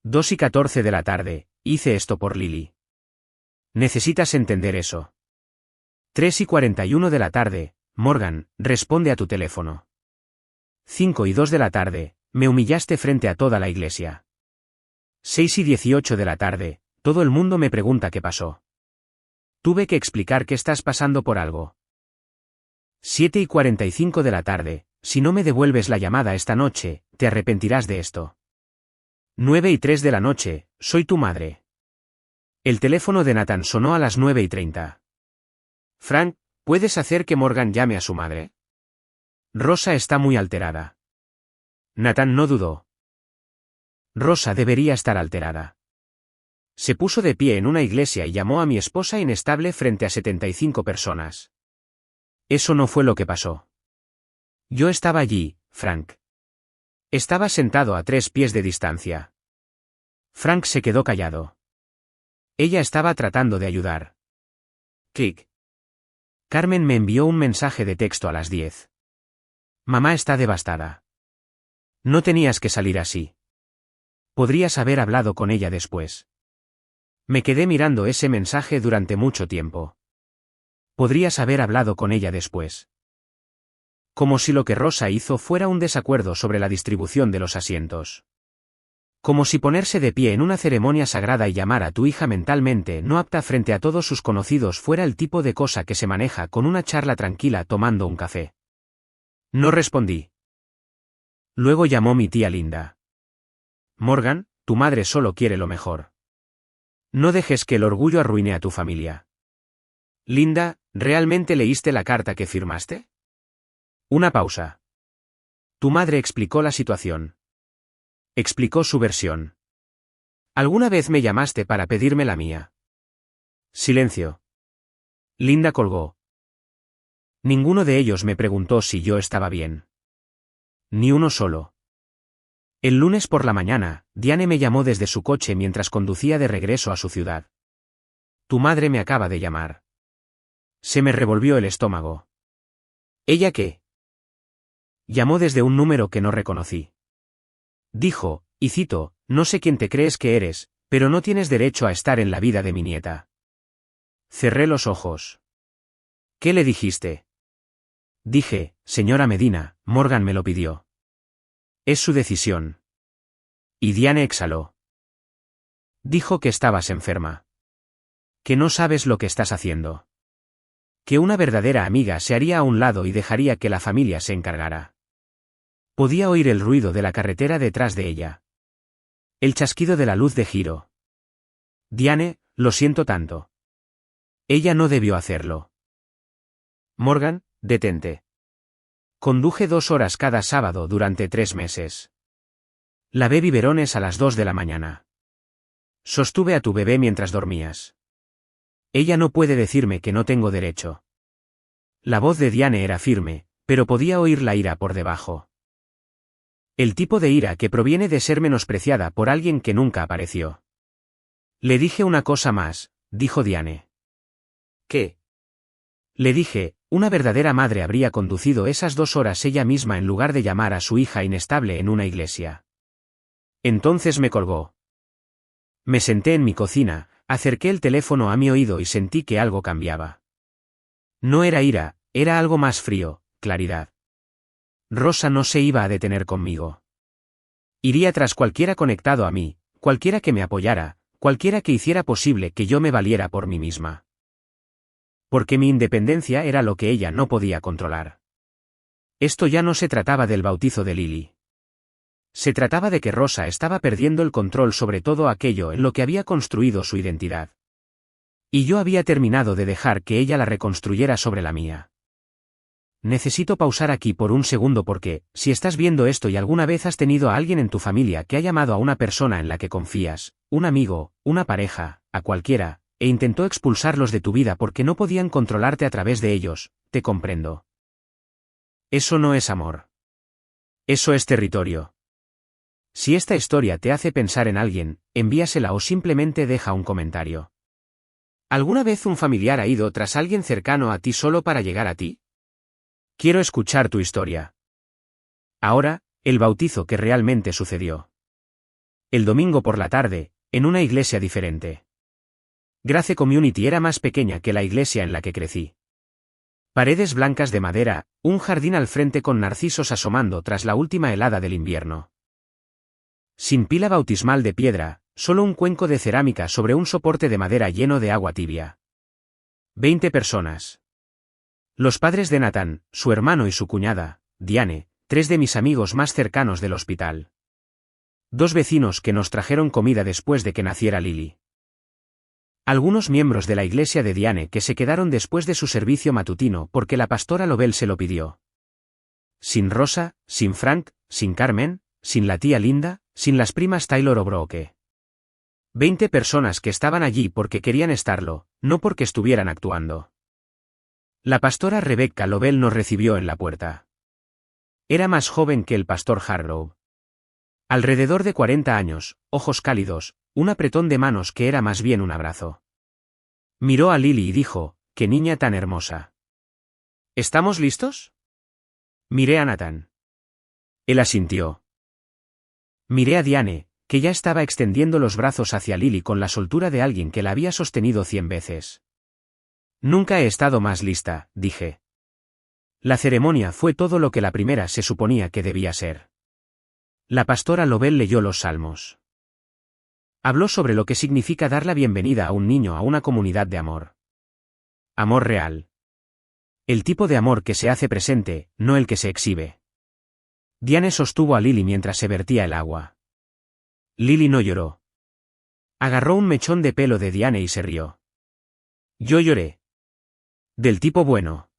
2:14 de la tarde, hice esto por Lily. Necesitas entender eso. 3:41 de la tarde, Morgan, responde a tu teléfono. 5:02 de la tarde, me humillaste frente a toda la iglesia. 6:18 de la tarde, todo el mundo me pregunta qué pasó. Tuve que explicar que estás pasando por algo. 7:45 de la tarde, si no me devuelves la llamada esta noche, te arrepentirás de esto. 9:03 de la noche, soy tu madre. El teléfono de Nathan sonó a las 9:30. Frank, ¿puedes hacer que Morgan llame a su madre? Rosa está muy alterada. Nathan no dudó. Rosa debería estar alterada. Se puso de pie en una iglesia y llamó a mi esposa inestable frente a 75 personas. Eso no fue lo que pasó. Yo estaba allí, Frank. Estaba sentado a 3 pies de distancia. Frank se quedó callado. Ella estaba tratando de ayudar. Clic. Carmen me envió un mensaje de texto a las 10. Mamá está devastada. No tenías que salir así. Podrías haber hablado con ella después. Me quedé mirando ese mensaje durante mucho tiempo. Podrías haber hablado con ella después. Como si lo que Rosa hizo fuera un desacuerdo sobre la distribución de los asientos. Como si ponerse de pie en una ceremonia sagrada y llamar a tu hija mentalmente no apta frente a todos sus conocidos fuera el tipo de cosa que se maneja con una charla tranquila tomando un café. No respondí. Luego llamó mi tía Linda. Morgan, tu madre solo quiere lo mejor. No dejes que el orgullo arruine a tu familia. Linda, ¿realmente leíste la carta que firmaste? Una pausa. Tu madre explicó la situación. Explicó su versión. ¿Alguna vez me llamaste para pedirme la mía? Silencio. Linda colgó. Ninguno de ellos me preguntó si yo estaba bien. Ni uno solo. El lunes por la mañana, Diane me llamó desde su coche mientras conducía de regreso a su ciudad. Tu madre me acaba de llamar. Se me revolvió el estómago. ¿Ella qué? Llamó desde un número que no reconocí. Dijo, y cito, no sé quién te crees que eres, pero no tienes derecho a estar en la vida de mi nieta. Cerré los ojos. ¿Qué le dijiste? Dije, señora Medina, Morgan me lo pidió. Es su decisión. Y Diane exhaló. Dijo que estabas enferma. Que no sabes lo que estás haciendo. Que una verdadera amiga se haría a un lado y dejaría que la familia se encargara. Podía oír el ruido de la carretera detrás de ella. El chasquido de la luz de giro. Diane, lo siento tanto. Ella no debió hacerlo. Morgan, detente. Conduje 2 horas cada sábado durante 3 meses. Lavé biberones a las 2 de la mañana. Sostuve a tu bebé mientras dormías. Ella no puede decirme que no tengo derecho. La voz de Diane era firme, pero podía oír la ira por debajo. El tipo de ira que proviene de ser menospreciada por alguien que nunca apareció. Le dije una cosa más, dijo Diane. ¿Qué? Le dije, una verdadera madre habría conducido esas 2 horas ella misma en lugar de llamar a su hija inestable en una iglesia. Entonces me colgó. Me senté en mi cocina, acerqué el teléfono a mi oído y sentí que algo cambiaba. No era ira, era algo más frío, claridad. Rosa no se iba a detener conmigo. Iría tras cualquiera conectado a mí, cualquiera que me apoyara, cualquiera que hiciera posible que yo me valiera por mí misma. Porque mi independencia era lo que ella no podía controlar. Esto ya no se trataba del bautizo de Lily. Se trataba de que Rosa estaba perdiendo el control sobre todo aquello en lo que había construido su identidad. Y yo había terminado de dejar que ella la reconstruyera sobre la mía. Necesito pausar aquí por un segundo porque, si estás viendo esto y alguna vez has tenido a alguien en tu familia que ha llamado a una persona en la que confías, un amigo, una pareja, a cualquiera, e intentó expulsarlos de tu vida porque no podían controlarte a través de ellos, te comprendo. Eso no es amor. Eso es territorio. Si esta historia te hace pensar en alguien, envíasela o simplemente deja un comentario. ¿Alguna vez un familiar ha ido tras alguien cercano a ti solo para llegar a ti? Quiero escuchar tu historia. Ahora, el bautizo que realmente sucedió. El domingo por la tarde, en una iglesia diferente. Grace Community era más pequeña que la iglesia en la que crecí. Paredes blancas de madera, un jardín al frente con narcisos asomando tras la última helada del invierno. Sin pila bautismal de piedra, solo un cuenco de cerámica sobre un soporte de madera lleno de agua tibia. 20 personas. Los padres de Nathan, su hermano y su cuñada, Diane, 3 de mis amigos más cercanos del hospital. 2 vecinos que nos trajeron comida después de que naciera Lily. Algunos miembros de la iglesia de Diane que se quedaron después de su servicio matutino porque la pastora Lobel se lo pidió. Sin Rosa, sin Frank, sin Carmen, sin la tía Linda, sin las primas Taylor o Brooke. 20 personas que estaban allí porque querían estarlo, no porque estuvieran actuando. La pastora Rebecca Lobel nos recibió en la puerta. Era más joven que el pastor Harrow. Alrededor de 40 años, ojos cálidos, un apretón de manos que era más bien un abrazo. Miró a Lily y dijo, «¡Qué niña tan hermosa!». ¿Estamos listos? Miré a Nathan. Él asintió. Miré a Diane, que ya estaba extendiendo los brazos hacia Lily con la soltura de alguien que la había sostenido 100 veces. Nunca he estado más lista, dije. La ceremonia fue todo lo que la primera se suponía que debía ser. La pastora Lobel leyó los salmos. Habló sobre lo que significa dar la bienvenida a un niño a una comunidad de amor. Amor real. El tipo de amor que se hace presente, no el que se exhibe. Diane sostuvo a Lily mientras se vertía el agua. Lily no lloró. Agarró un mechón de pelo de Diane y se rió. Yo lloré. Del tipo bueno.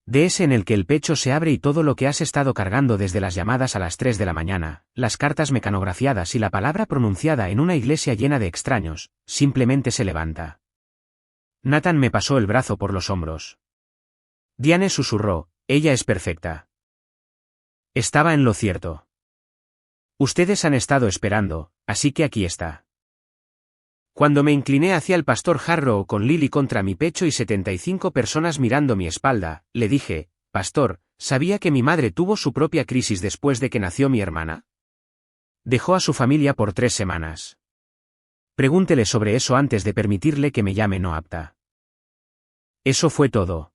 De ese en el que el pecho se abre y todo lo que has estado cargando desde las llamadas a las 3 de la mañana, las cartas mecanografiadas y la palabra pronunciada en una iglesia llena de extraños, simplemente se levanta. Nathan me pasó el brazo por los hombros. Diane susurró, ella es perfecta. Estaba en lo cierto. Ustedes han estado esperando, así que aquí está. Cuando me incliné hacia el pastor Harrow con Lily contra mi pecho y 75 personas mirando mi espalda, le dije, pastor, ¿sabía que mi madre tuvo su propia crisis después de que nació mi hermana? Dejó a su familia por 3 semanas. Pregúntele sobre eso antes de permitirle que me llame no apta. Eso fue todo.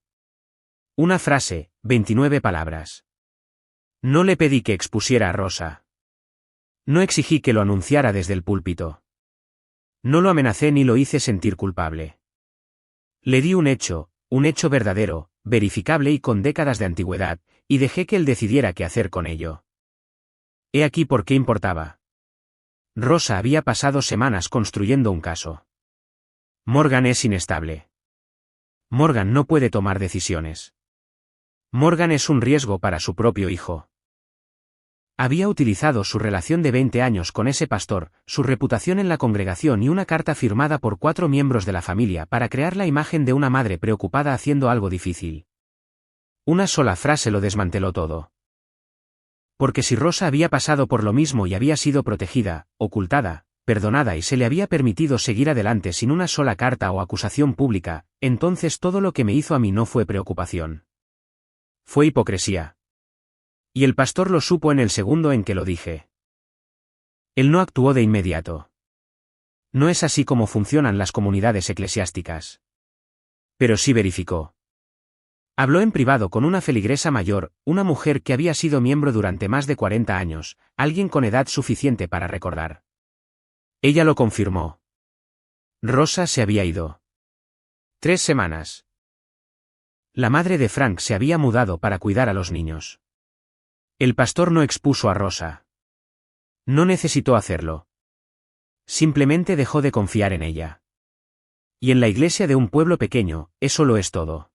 Una frase, 29 palabras. No le pedí que expusiera a Rosa. No exigí que lo anunciara desde el púlpito. No lo amenacé ni lo hice sentir culpable. Le di un hecho verdadero, verificable y con décadas de antigüedad, y dejé que él decidiera qué hacer con ello. He aquí por qué importaba. Rosa había pasado semanas construyendo un caso. Morgan es inestable. Morgan no puede tomar decisiones. Morgan es un riesgo para su propio hijo. Había utilizado su relación de 20 años con ese pastor, su reputación en la congregación y una carta firmada por 4 miembros de la familia para crear la imagen de una madre preocupada haciendo algo difícil. Una sola frase lo desmanteló todo. Porque si Rosa había pasado por lo mismo y había sido protegida, ocultada, perdonada y se le había permitido seguir adelante sin una sola carta o acusación pública, entonces todo lo que me hizo a mí no fue preocupación. Fue hipocresía. Y el pastor lo supo en el segundo en que lo dije. Él no actuó de inmediato. No es así como funcionan las comunidades eclesiásticas. Pero sí verificó. Habló en privado con una feligresa mayor, una mujer que había sido miembro durante más de 40 años, alguien con edad suficiente para recordar. Ella lo confirmó. Rosa se había ido. 3 semanas. La madre de Frank se había mudado para cuidar a los niños. El pastor no expuso a Rosa. No necesitó hacerlo. Simplemente dejó de confiar en ella. Y en la iglesia de un pueblo pequeño, eso lo es todo.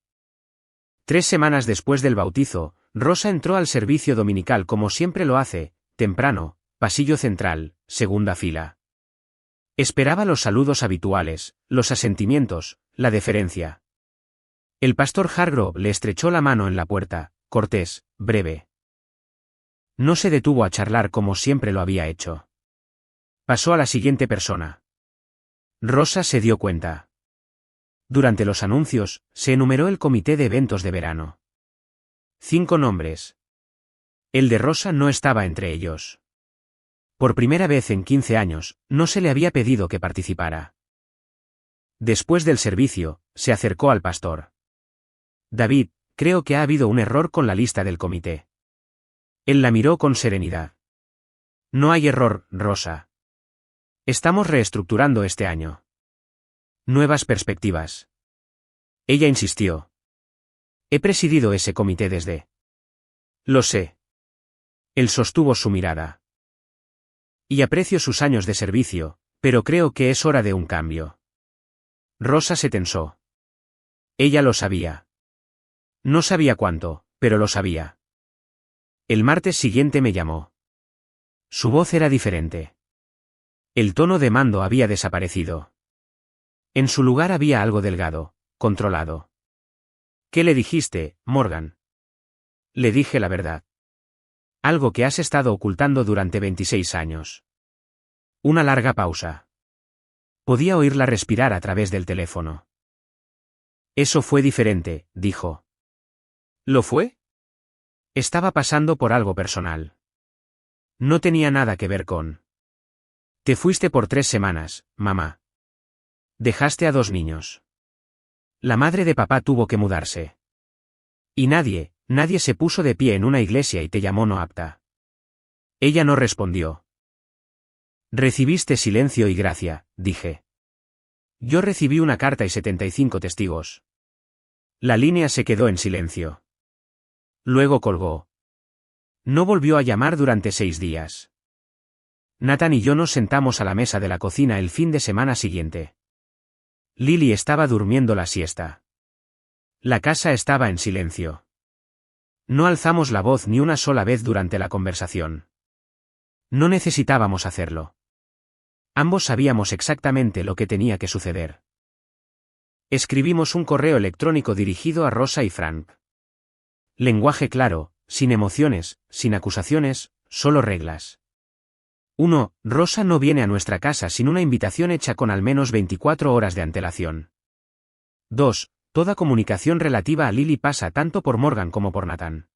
3 semanas después del bautizo, Rosa entró al servicio dominical como siempre lo hace, temprano, pasillo central, segunda fila. Esperaba los saludos habituales, los asentimientos, la deferencia. El pastor Hargrove le estrechó la mano en la puerta, cortés, breve. No se detuvo a charlar como siempre lo había hecho. Pasó a la siguiente persona. Rosa se dio cuenta. Durante los anuncios, se enumeró el comité de eventos de verano. 5 nombres. El de Rosa no estaba entre ellos. Por primera vez en 15 años, no se le había pedido que participara. Después del servicio, se acercó al pastor. David, creo que ha habido un error con la lista del comité. Él la miró con serenidad. No hay error, Rosa. Estamos reestructurando este año. Nuevas perspectivas. Ella insistió. He presidido ese comité desde. Lo sé. Él sostuvo su mirada. Y aprecio sus años de servicio, pero creo que es hora de un cambio. Rosa se tensó. Ella lo sabía. No sabía cuánto, pero lo sabía. El martes siguiente me llamó. Su voz era diferente. El tono de mando había desaparecido. En su lugar había algo delgado, controlado. ¿Qué le dijiste, Morgan? Le dije la verdad. Algo que has estado ocultando durante 26 años. Una larga pausa. Podía oírla respirar a través del teléfono. Eso fue diferente, dijo. ¿Lo fue? Estaba pasando por algo personal. No tenía nada que ver con. Te fuiste por 3 semanas, mamá. Dejaste a 2 niños. La madre de papá tuvo que mudarse. Y nadie se puso de pie en una iglesia y te llamó no apta. Ella no respondió. Recibiste silencio y gracia, dije. Yo recibí una carta y 75 testigos. La línea se quedó en silencio. Luego colgó. No volvió a llamar durante 6 días. Nathan y yo nos sentamos a la mesa de la cocina el fin de semana siguiente. Lily estaba durmiendo la siesta. La casa estaba en silencio. No alzamos la voz ni una sola vez durante la conversación. No necesitábamos hacerlo. Ambos sabíamos exactamente lo que tenía que suceder. Escribimos un correo electrónico dirigido a Rosa y Frank. Lenguaje claro, sin emociones, sin acusaciones, solo reglas. 1. Rosa no viene a nuestra casa sin una invitación hecha con al menos 24 horas de antelación. 2. Toda comunicación relativa a Lily pasa tanto por Morgan como por Nathan.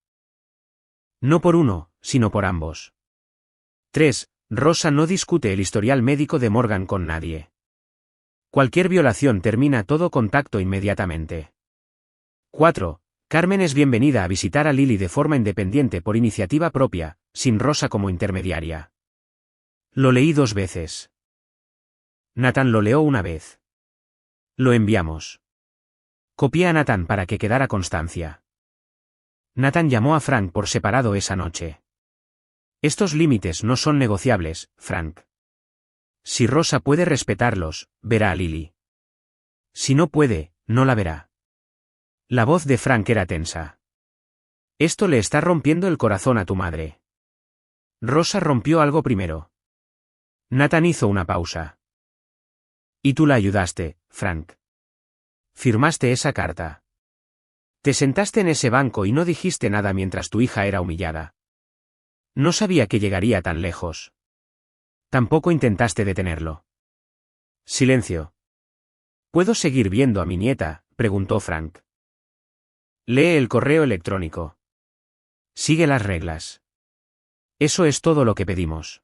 No por uno, sino por ambos. 3. Rosa no discute el historial médico de Morgan con nadie. Cualquier violación termina todo contacto inmediatamente. 4. Carmen es bienvenida a visitar a Lily de forma independiente por iniciativa propia, sin Rosa como intermediaria. Lo leí 2 veces. Nathan lo leyó una vez. Lo enviamos. Copié a Nathan para que quedara constancia. Nathan llamó a Frank por separado esa noche. Estos límites no son negociables, Frank. Si Rosa puede respetarlos, verá a Lily. Si no puede, no la verá. La voz de Frank era tensa. Esto le está rompiendo el corazón a tu madre. Rosa rompió algo primero. Nathan hizo una pausa. Y tú la ayudaste, Frank. Firmaste esa carta. Te sentaste en ese banco y no dijiste nada mientras tu hija era humillada. No sabía que llegaría tan lejos. Tampoco intentaste detenerlo. Silencio. ¿Puedo seguir viendo a mi nieta?, preguntó Frank. Lee el correo electrónico. Sigue las reglas. Eso es todo lo que pedimos.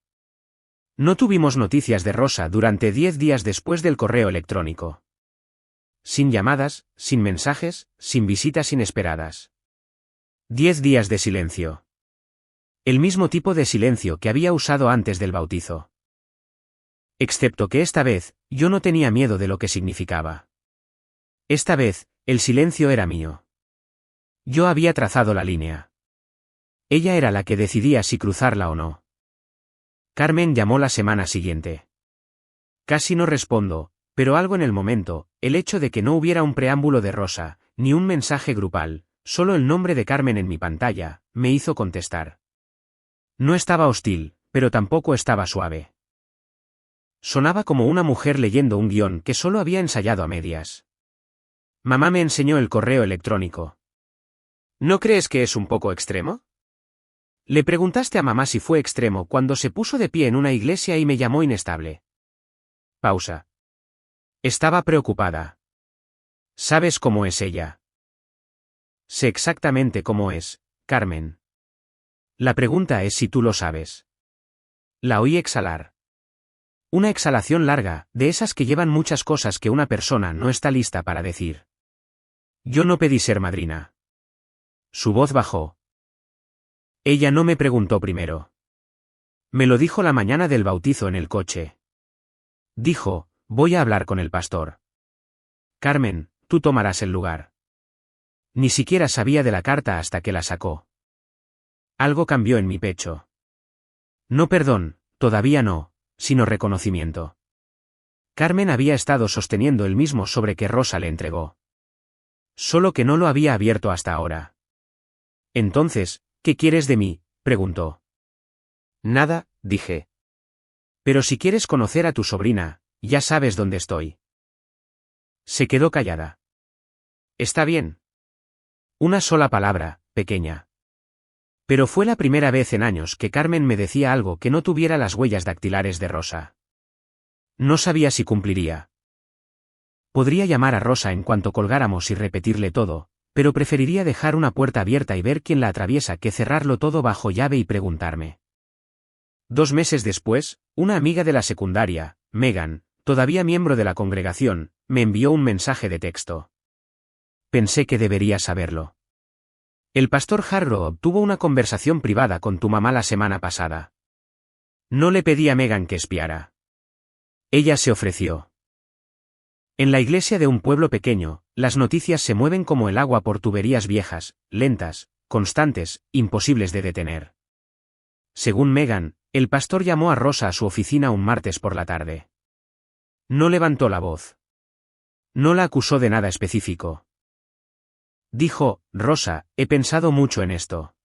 No tuvimos noticias de Rosa durante 10 días después del correo electrónico. Sin llamadas, sin mensajes, sin visitas inesperadas. 10 días de silencio. El mismo tipo de silencio que había usado antes del bautizo. Excepto que esta vez, yo no tenía miedo de lo que significaba. Esta vez, el silencio era mío. Yo había trazado la línea. Ella era la que decidía si cruzarla o no. Carmen llamó la semana siguiente. Casi no respondo, pero algo en el momento, el hecho de que no hubiera un preámbulo de Rosa, ni un mensaje grupal, solo el nombre de Carmen en mi pantalla, me hizo contestar. No estaba hostil, pero tampoco estaba suave. Sonaba como una mujer leyendo un guión que solo había ensayado a medias. Mamá me enseñó el correo electrónico. ¿No crees que es un poco extremo? Le preguntaste a mamá si fue extremo cuando se puso de pie en una iglesia y me llamó inestable. Pausa. Estaba preocupada. ¿Sabes cómo es ella? Sé exactamente cómo es, Carmen. La pregunta es si tú lo sabes. La oí exhalar. Una exhalación larga, de esas que llevan muchas cosas que una persona no está lista para decir. Yo no pedí ser madrina. Su voz bajó. Ella no me preguntó primero. Me lo dijo la mañana del bautizo en el coche. Dijo, voy a hablar con el pastor. Carmen, tú tomarás el lugar. Ni siquiera sabía de la carta hasta que la sacó. Algo cambió en mi pecho. No perdón, todavía no, sino reconocimiento. Carmen había estado sosteniendo el mismo sobre que Rosa le entregó. Solo que no lo había abierto hasta ahora. Entonces, ¿qué quieres de mí?, preguntó. Nada, dije. Pero si quieres conocer a tu sobrina, ya sabes dónde estoy. Se quedó callada. Está bien. Una sola palabra, pequeña. Pero fue la primera vez en años que Carmen me decía algo que no tuviera las huellas dactilares de Rosa. No sabía si cumpliría. Podría llamar a Rosa en cuanto colgáramos y repetirle todo, pero preferiría dejar una puerta abierta y ver quién la atraviesa que cerrarlo todo bajo llave y preguntarme. 2 meses después, una amiga de la secundaria, Megan, todavía miembro de la congregación, me envió un mensaje de texto. Pensé que debería saberlo. El pastor Harrow tuvo una conversación privada con tu mamá la semana pasada. No le pedí a Megan que espiara. Ella se ofreció. En la iglesia de un pueblo pequeño, las noticias se mueven como el agua por tuberías viejas, lentas, constantes, imposibles de detener. Según Megan, el pastor llamó a Rosa a su oficina un martes por la tarde. No levantó la voz. No la acusó de nada específico. Dijo, Rosa, he pensado mucho en esto.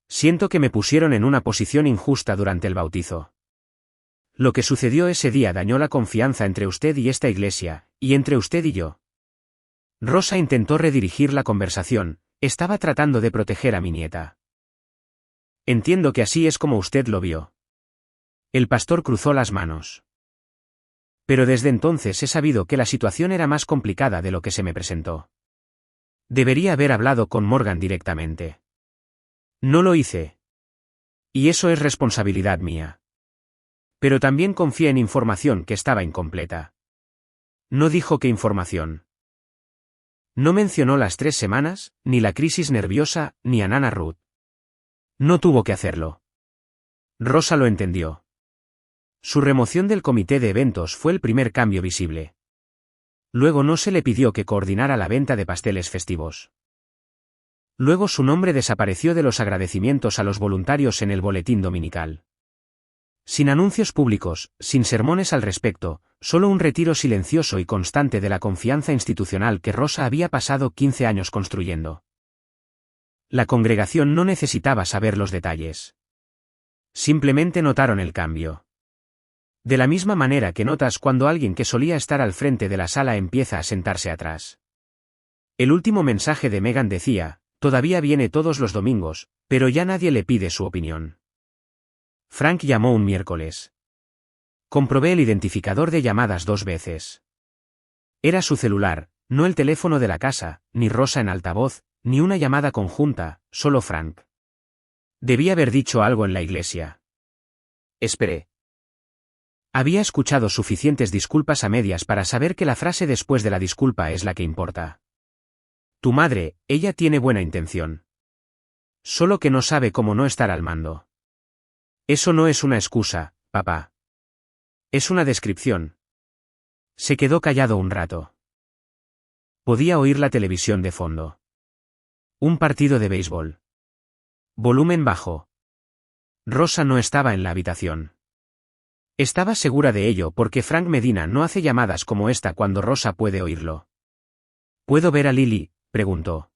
Siento que me pusieron en una posición injusta durante el bautizo. Lo que sucedió ese día dañó la confianza entre usted y esta iglesia, y entre usted y yo. Rosa intentó redirigir la conversación, estaba tratando de proteger a mi nieta. Entiendo que así es como usted lo vio. El pastor cruzó las manos. Pero desde entonces he sabido que la situación era más complicada de lo que se me presentó. Debería haber hablado con Morgan directamente. No lo hice. Y eso es responsabilidad mía. Pero también confié en información que estaba incompleta. No dijo qué información. No mencionó las 3 semanas, ni la crisis nerviosa, ni a Nana Ruth. No tuvo que hacerlo. Rosa lo entendió. Su remoción del comité de eventos fue el primer cambio visible. Luego no se le pidió que coordinara la venta de pasteles festivos. Luego su nombre desapareció de los agradecimientos a los voluntarios en el boletín dominical. Sin anuncios públicos, sin sermones al respecto, solo un retiro silencioso y constante de la confianza institucional que Rosa había pasado 15 años construyendo. La congregación no necesitaba saber los detalles. Simplemente notaron el cambio. De la misma manera que notas cuando alguien que solía estar al frente de la sala empieza a sentarse atrás. El último mensaje de Megan decía, todavía viene todos los domingos, pero ya nadie le pide su opinión. Frank llamó un miércoles. Comprobé el identificador de llamadas 2 veces. Era su celular, no el teléfono de la casa, ni Rosa en altavoz, ni una llamada conjunta, solo Frank. Debía haber dicho algo en la iglesia. Esperé. Había escuchado suficientes disculpas a medias para saber que la frase después de la disculpa es la que importa. Tu madre, ella tiene buena intención. Solo que no sabe cómo no estar al mando. Eso no es una excusa, papá. Es una descripción. Se quedó callado un rato. Podía oír la televisión de fondo. Un partido de béisbol. Volumen bajo. Rosa no estaba en la habitación. Estaba segura de ello porque Frank Medina no hace llamadas como esta cuando Rosa puede oírlo. ¿Puedo ver a Lily?, preguntó.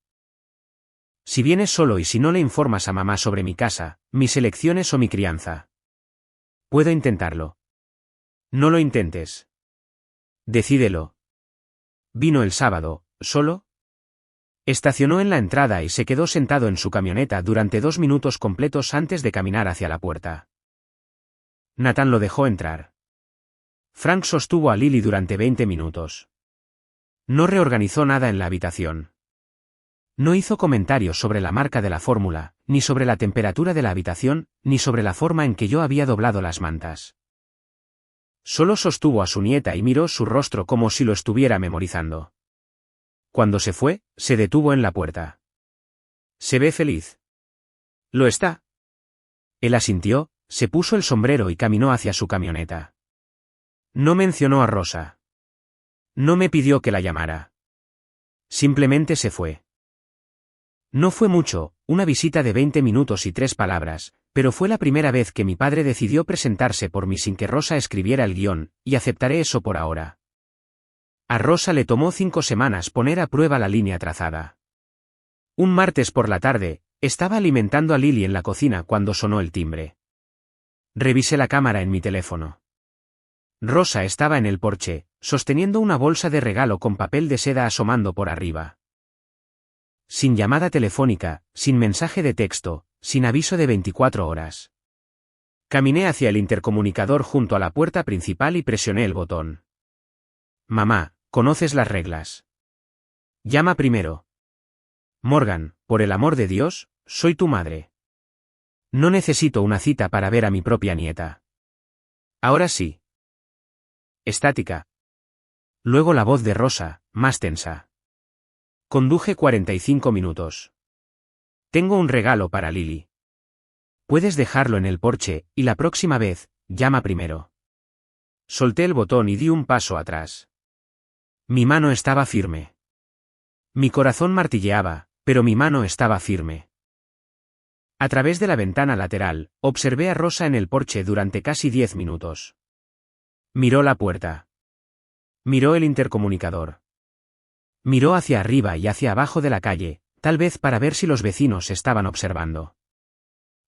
Si vienes solo y si no le informas a mamá sobre mi casa, mis elecciones o mi crianza. Puedo intentarlo. No lo intentes. Decídelo. Vino el sábado, ¿solo? Estacionó en la entrada y se quedó sentado en su camioneta durante 2 minutos completos antes de caminar hacia la puerta. Nathan lo dejó entrar. Frank sostuvo a Lily durante 20 minutos. No reorganizó nada en la habitación. No hizo comentarios sobre la marca de la fórmula, ni sobre la temperatura de la habitación, ni sobre la forma en que yo había doblado las mantas. Solo sostuvo a su nieta y miró su rostro como si lo estuviera memorizando. Cuando se fue, se detuvo en la puerta. ¿Se ve feliz? ¿Lo está? Él asintió, se puso el sombrero y caminó hacia su camioneta. No mencionó a Rosa. No me pidió que la llamara. Simplemente se fue. No fue mucho, una visita de 20 minutos y 3 palabras, pero fue la primera vez que mi padre decidió presentarse por mí sin que Rosa escribiera el guión, y aceptaré eso por ahora. A Rosa le tomó 5 semanas poner a prueba la línea trazada. Un martes por la tarde, estaba alimentando a Lily en la cocina cuando sonó el timbre. Revisé la cámara en mi teléfono. Rosa estaba en el porche, sosteniendo una bolsa de regalo con papel de seda asomando por arriba. Sin llamada telefónica, sin mensaje de texto, sin aviso de 24 horas. Caminé hacia el intercomunicador junto a la puerta principal y presioné el botón. Mamá, conoces las reglas. Llama primero. Morgan, por el amor de Dios, soy tu madre. No necesito una cita para ver a mi propia nieta. Ahora sí. Estática. Luego la voz de Rosa, más tensa. Conduje 45 minutos. Tengo un regalo para Lily. Puedes dejarlo en el porche, y la próxima vez, llama primero. Solté el botón y di un paso atrás. Mi mano estaba firme. Mi corazón martilleaba, pero mi mano estaba firme. A través de la ventana lateral, observé a Rosa en el porche durante casi 10 minutos. Miró la puerta. Miró el intercomunicador. Miró hacia arriba y hacia abajo de la calle, tal vez para ver si los vecinos estaban observando.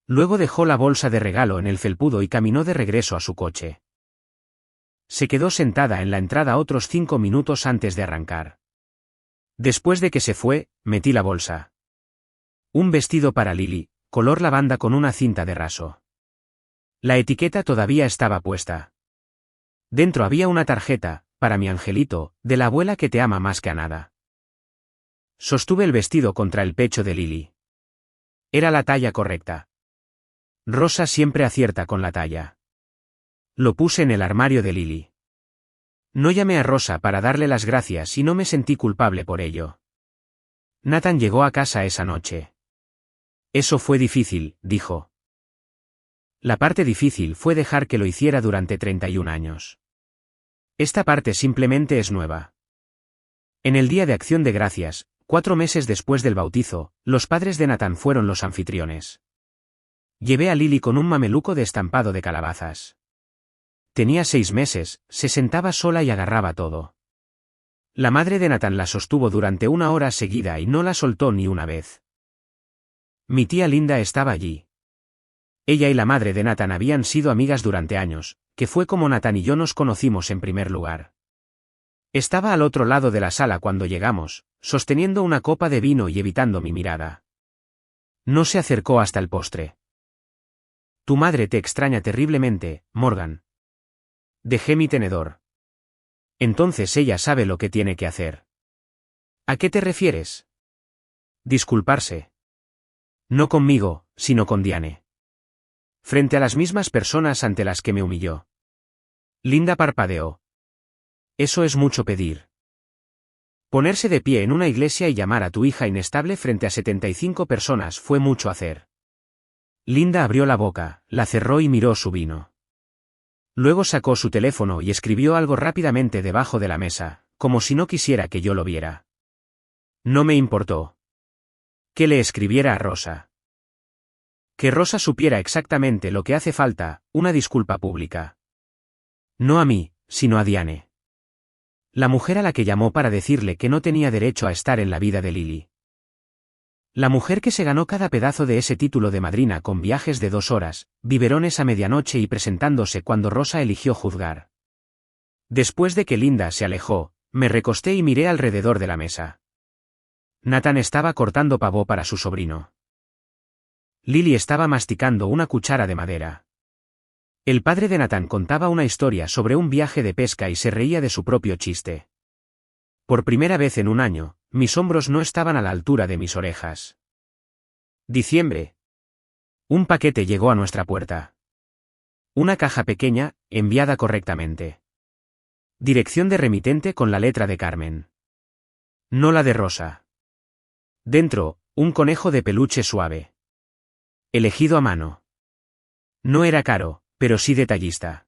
Luego dejó la bolsa de regalo en el felpudo y caminó de regreso a su coche. Se quedó sentada en la entrada otros 5 minutos antes de arrancar. Después de que se fue, metí la bolsa. Un vestido para Lily, color lavanda con una cinta de raso. La etiqueta todavía estaba puesta. Dentro había una tarjeta, para mi angelito, de la abuela que te ama más que a nada. Sostuve el vestido contra el pecho de Lily. Era la talla correcta. Rosa siempre acierta con la talla. Lo puse en el armario de Lily. No llamé a Rosa para darle las gracias y no me sentí culpable por ello. Nathan llegó a casa esa noche. Eso fue difícil, dijo. La parte difícil fue dejar que lo hiciera durante 31 años. Esta parte simplemente es nueva. En el Día de Acción de Gracias, 4 meses después del bautizo, los padres de Nathan fueron los anfitriones. Llevé a Lily con un mameluco de estampado de calabazas. Tenía 6 meses, se sentaba sola y agarraba todo. La madre de Nathan la sostuvo durante 1 hora seguida y no la soltó ni una vez. Mi tía Linda estaba allí. Ella y la madre de Nathan habían sido amigas durante años, que fue como Nathan y yo nos conocimos en primer lugar. Estaba al otro lado de la sala cuando llegamos, sosteniendo una copa de vino y evitando mi mirada. No se acercó hasta el postre. Tu madre te extraña terriblemente, Morgan. Dejé mi tenedor. Entonces ella sabe lo que tiene que hacer. ¿A qué te refieres? Disculparse. No conmigo, sino con Diane. Frente a las mismas personas ante las que me humilló. Linda parpadeó. Eso es mucho pedir. Ponerse de pie en una iglesia y llamar a tu hija inestable frente a 75 personas fue mucho hacer. Linda abrió la boca, la cerró y miró su vino. Luego sacó su teléfono y escribió algo rápidamente debajo de la mesa, como si no quisiera que yo lo viera. No me importó. Que le escribiera a Rosa. Que Rosa supiera exactamente lo que hace falta, una disculpa pública. No a mí, sino a Diane. La mujer a la que llamó para decirle que no tenía derecho a estar en la vida de Lily. La mujer que se ganó cada pedazo de ese título de madrina con viajes de 2 horas, biberones a medianoche y presentándose cuando Rosa eligió juzgar. Después de que Linda se alejó, me recosté y miré alrededor de la mesa. Nathan estaba cortando pavó para su sobrino. Lily estaba masticando una cuchara de madera. El padre de Nathan contaba una historia sobre un viaje de pesca y se reía de su propio chiste. Por primera vez en 1 año, mis hombros no estaban a la altura de mis orejas. Diciembre. Un paquete llegó a nuestra puerta. Una caja pequeña, enviada correctamente. Dirección de remitente con la letra de Carmen. No la de Rosa. Dentro, un conejo de peluche suave. Elegido a mano. No era caro, pero sí detallista.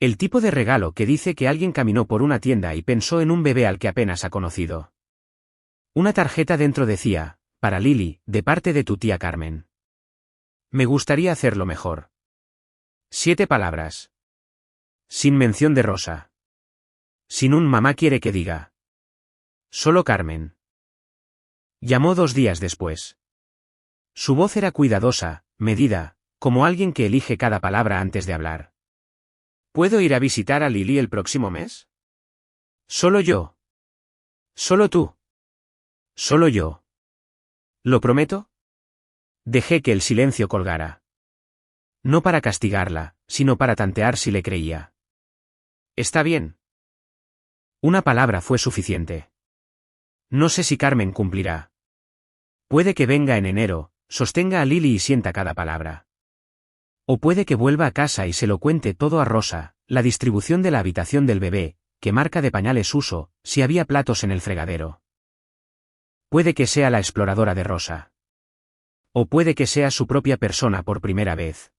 El tipo de regalo que dice que alguien caminó por una tienda y pensó en un bebé al que apenas ha conocido. Una tarjeta dentro decía, para Lily, de parte de tu tía Carmen. Me gustaría hacerlo mejor. 7 palabras. Sin mención de Rosa. Sin un mamá quiere que diga. Solo Carmen. Llamó 2 días después. Su voz era cuidadosa, medida, como alguien que elige cada palabra antes de hablar. ¿Puedo ir a visitar a Lily el próximo mes? Solo yo. Solo tú. Solo yo. ¿Lo prometo? Dejé que el silencio colgara. No para castigarla, sino para tantear si le creía. Está bien. Una palabra fue suficiente. No sé si Carmen cumplirá. Puede que venga en enero, sostenga a Lily y sienta cada palabra. O puede que vuelva a casa y se lo cuente todo a Rosa, la distribución de la habitación del bebé, qué marca de pañales uso, si había platos en el fregadero. Puede que sea la exploradora de Rosa. O puede que sea su propia persona por primera vez.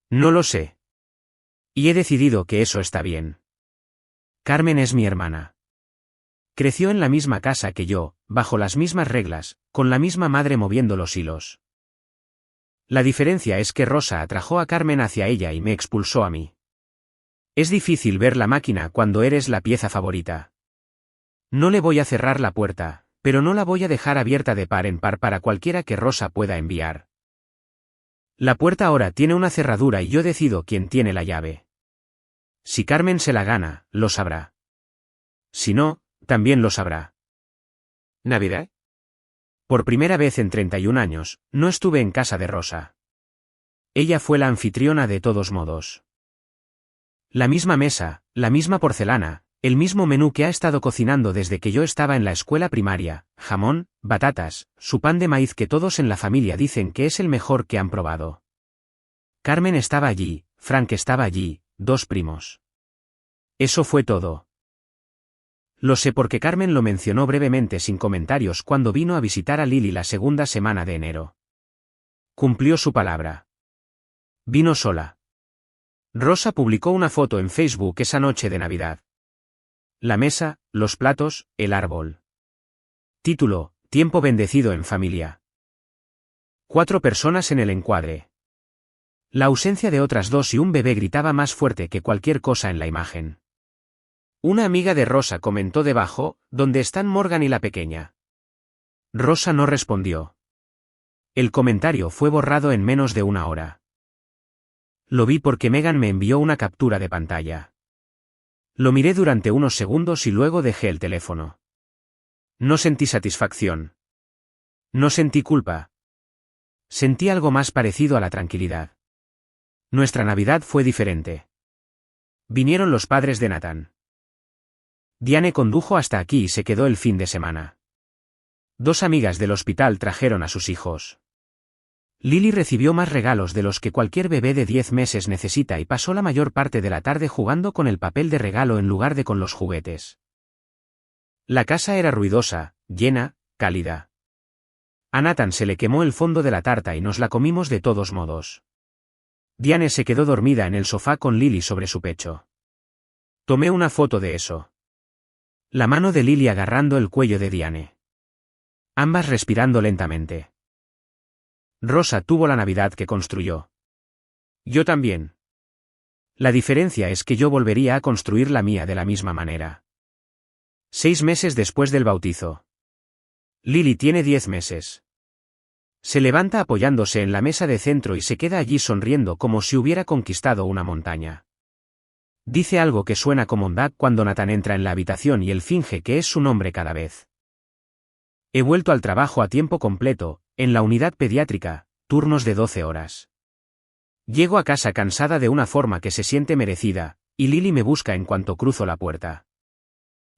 No lo sé. Y he decidido que eso está bien. Carmen es mi hermana. Creció en la misma casa que yo, bajo las mismas reglas, con la misma madre moviendo los hilos. La diferencia es que Rosa atrajo a Carmen hacia ella y me expulsó a mí. Es difícil ver la máquina cuando eres la pieza favorita. No le voy a cerrar la puerta, pero no la voy a dejar abierta de par en par para cualquiera que Rosa pueda enviar. La puerta ahora tiene una cerradura y yo decido quién tiene la llave. Si Carmen se la gana, lo sabrá. Si no, también lo sabrá. ¿Navidad? Por primera vez en 31 años, no estuve en casa de Rosa. Ella fue la anfitriona de todos modos. La misma mesa, la misma porcelana, el mismo menú que ha estado cocinando desde que yo estaba en la escuela primaria, jamón, batatas, su pan de maíz que todos en la familia dicen que es el mejor que han probado. Carmen estaba allí, Frank estaba allí, 2 primos. Eso fue todo. Lo sé porque Carmen lo mencionó brevemente sin comentarios cuando vino a visitar a Lily la segunda semana de enero. Cumplió su palabra. Vino sola. Rosa publicó una foto en Facebook esa noche de Navidad. La mesa, los platos, el árbol. Título: Tiempo bendecido en familia. 4 personas en el encuadre. La ausencia de otras 2 y un bebé gritaba más fuerte que cualquier cosa en la imagen. Una amiga de Rosa comentó debajo: ¿Dónde están Morgan y la pequeña? Rosa no respondió. El comentario fue borrado en menos de una hora. Lo vi porque Megan me envió una captura de pantalla. Lo miré durante unos segundos y luego dejé el teléfono. No sentí satisfacción. No sentí culpa. Sentí algo más parecido a la tranquilidad. Nuestra Navidad fue diferente. Vinieron los padres de Nathan. Diane condujo hasta aquí y se quedó el fin de semana. 2 amigas del hospital trajeron a sus hijos. Lily recibió más regalos de los que cualquier bebé de 10 meses necesita y pasó la mayor parte de la tarde jugando con el papel de regalo en lugar de con los juguetes. La casa era ruidosa, llena, cálida. A Nathan se le quemó el fondo de la tarta y nos la comimos de todos modos. Diane se quedó dormida en el sofá con Lily sobre su pecho. Tomé una foto de eso. La mano de Lily agarrando el cuello de Diane. Ambas respirando lentamente. Rosa tuvo la Navidad que construyó. Yo también. La diferencia es que yo volvería a construir la mía de la misma manera. 6 meses después del bautizo. Lily tiene 10 meses. Se levanta apoyándose en la mesa de centro y se queda allí sonriendo como si hubiera conquistado una montaña. Dice algo que suena como Doug cuando Nathan entra en la habitación y él finge que es su nombre cada vez. He vuelto al trabajo a tiempo completo, en la unidad pediátrica, turnos de 12 horas. Llego a casa cansada de una forma que se siente merecida, y Lily me busca en cuanto cruzo la puerta.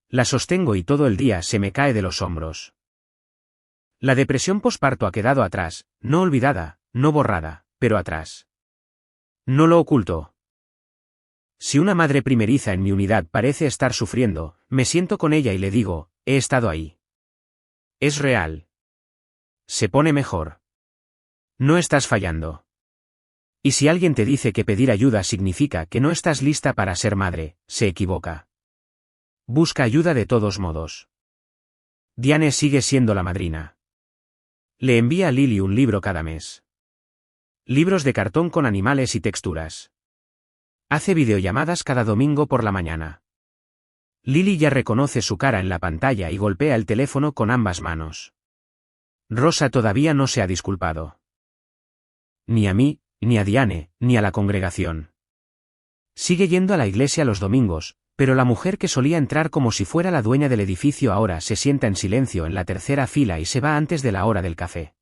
La sostengo y todo el día se me cae de los hombros. La depresión posparto ha quedado atrás, no olvidada, no borrada, pero atrás. No lo oculto. Si una madre primeriza en mi unidad parece estar sufriendo, me siento con ella y le digo: he estado ahí. Es real. Se pone mejor. No estás fallando. Y si alguien te dice que pedir ayuda significa que no estás lista para ser madre, se equivoca. Busca ayuda de todos modos. Diane sigue siendo la madrina. Le envía a Lily un libro cada mes. Libros de cartón con animales y texturas. Hace videollamadas cada domingo por la mañana. Lily ya reconoce su cara en la pantalla y golpea el teléfono con ambas manos. Rosa todavía no se ha disculpado. Ni a mí, ni a Diane, ni a la congregación. Sigue yendo a la iglesia los domingos, pero la mujer que solía entrar como si fuera la dueña del edificio ahora se sienta en silencio en la tercera fila y se va antes de la hora del café.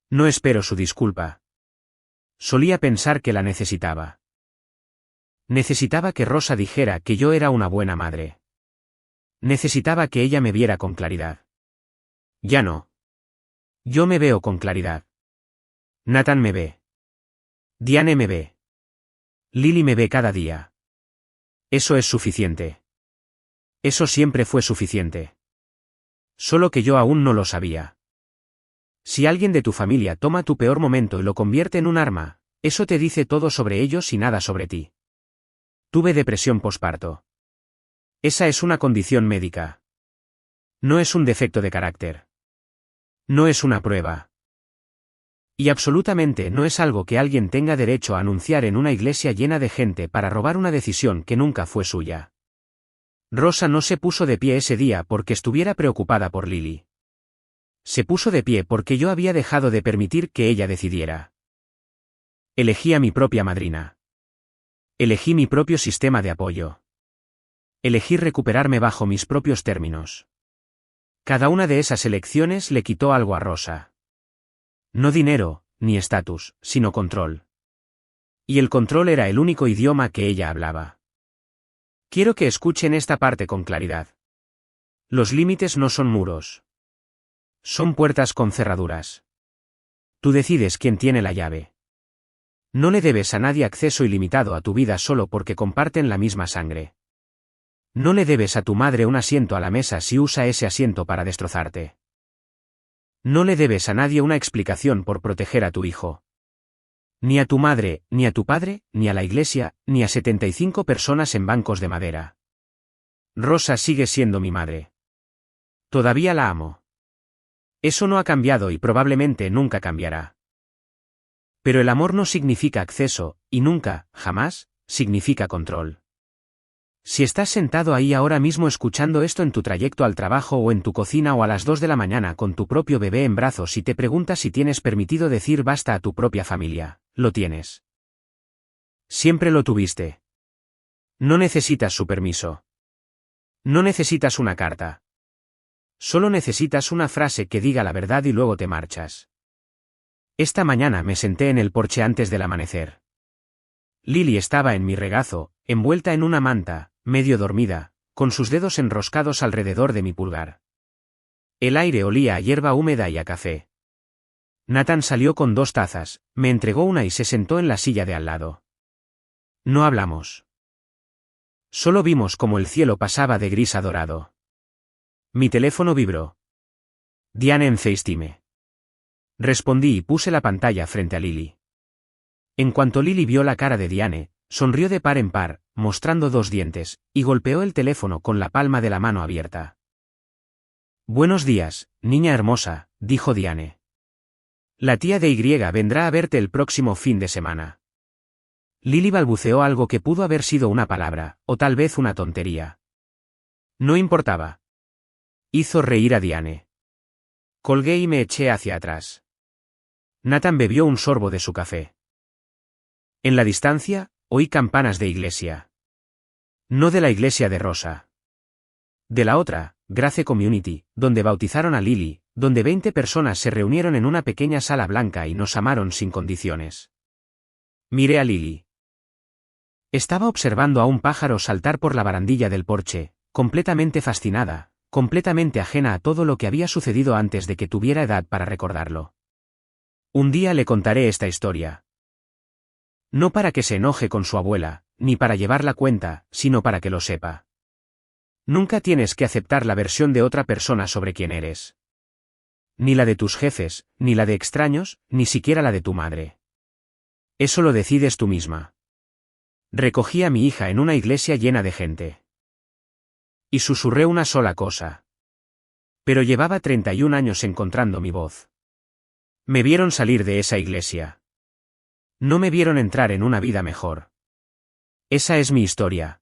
No espero su disculpa. Solía pensar que la necesitaba. Necesitaba que Rosa dijera que yo era una buena madre. Necesitaba que ella me viera con claridad. Ya no. Yo me veo con claridad. Nathan me ve. Diane me ve. Lily me ve cada día. Eso es suficiente. Eso siempre fue suficiente. Solo que yo aún no lo sabía. Si alguien de tu familia toma tu peor momento y lo convierte en un arma, eso te dice todo sobre ellos y nada sobre ti. Tuve depresión posparto. Esa es una condición médica. No es un defecto de carácter. No es una prueba. Y absolutamente no es algo que alguien tenga derecho a anunciar en una iglesia llena de gente para robar una decisión que nunca fue suya. Rosa no se puso de pie ese día porque estuviera preocupada por Lily. Se puso de pie porque yo había dejado de permitir que ella decidiera. Elegí a mi propia madrina. Elegí mi propio sistema de apoyo. Elegí recuperarme bajo mis propios términos. Cada una de esas elecciones le quitó algo a Rosa. No dinero, ni estatus, sino control. Y el control era el único idioma que ella hablaba. Quiero que escuchen esta parte con claridad. Los límites no son muros. Son puertas con cerraduras. Tú decides quién tiene la llave. No le debes a nadie acceso ilimitado a tu vida solo porque comparten la misma sangre. No le debes a tu madre un asiento a la mesa si usa ese asiento para destrozarte. No le debes a nadie una explicación por proteger a tu hijo. Ni a tu madre, ni a tu padre, ni a la iglesia, ni a 75 personas en bancos de madera. Rosa sigue siendo mi madre. Todavía la amo. Eso no ha cambiado y probablemente nunca cambiará. Pero el amor no significa acceso, y nunca, jamás, significa control. Si estás sentado ahí ahora mismo escuchando esto en tu trayecto al trabajo o en tu cocina o a las 2 de la mañana con tu propio bebé en brazos y te preguntas si tienes permitido decir basta a tu propia familia, lo tienes. Siempre lo tuviste. No necesitas su permiso. No necesitas una carta. Solo necesitas una frase que diga la verdad y luego te marchas. Esta mañana me senté en el porche antes del amanecer. Lily estaba en mi regazo, envuelta en una manta, medio dormida, con sus dedos enroscados alrededor de mi pulgar. El aire olía a hierba húmeda y a café. Nathan salió con 2 tazas, me entregó una y se sentó en la silla de al lado. No hablamos. Solo vimos cómo el cielo pasaba de gris a dorado. Mi teléfono vibró. Diane en FaceTime. Respondí y puse la pantalla frente a Lily. En cuanto Lily vio la cara de Diane, sonrió de par en par, mostrando 2 dientes, y golpeó el teléfono con la palma de la mano abierta. Buenos días, niña hermosa, dijo Diane. La tía de Y vendrá a verte el próximo fin de semana. Lily balbuceó algo que pudo haber sido una palabra, o tal vez una tontería. No importaba. Hizo reír a Diane. Colgué y me eché hacia atrás. Nathan bebió un sorbo de su café. En la distancia, oí campanas de iglesia. No de la iglesia de Rosa. De la otra, Grace Community, donde bautizaron a Lily, donde 20 personas se reunieron en una pequeña sala blanca y nos amaron sin condiciones. Miré a Lily. Estaba observando a un pájaro saltar por la barandilla del porche, completamente fascinada, completamente ajena a todo lo que había sucedido antes de que tuviera edad para recordarlo. Un día le contaré esta historia. No para que se enoje con su abuela, ni para llevar la cuenta, sino para que lo sepa. Nunca tienes que aceptar la versión de otra persona sobre quién eres. Ni la de tus jefes, ni la de extraños, ni siquiera la de tu madre. Eso lo decides tú misma. Recogí a mi hija en una iglesia llena de gente. Y susurré una sola cosa. Pero llevaba 31 años encontrando mi voz. Me vieron salir de esa iglesia. No me vieron entrar en una vida mejor. Esa es mi historia.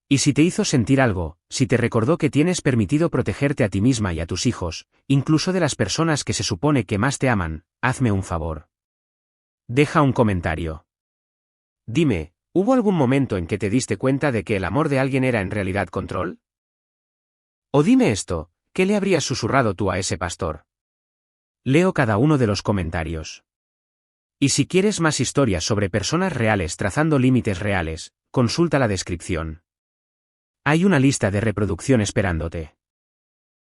Y si te hizo sentir algo, si te recordó que tienes permitido protegerte a ti misma y a tus hijos, incluso de las personas que se supone que más te aman, hazme un favor. Deja un comentario. Dime, ¿hubo algún momento en que te diste cuenta de que el amor de alguien era en realidad control? O dime esto, ¿qué le habrías susurrado tú a ese pastor? Leo cada uno de los comentarios. Y si quieres más historias sobre personas reales trazando límites reales, consulta la descripción. Hay una lista de reproducción esperándote.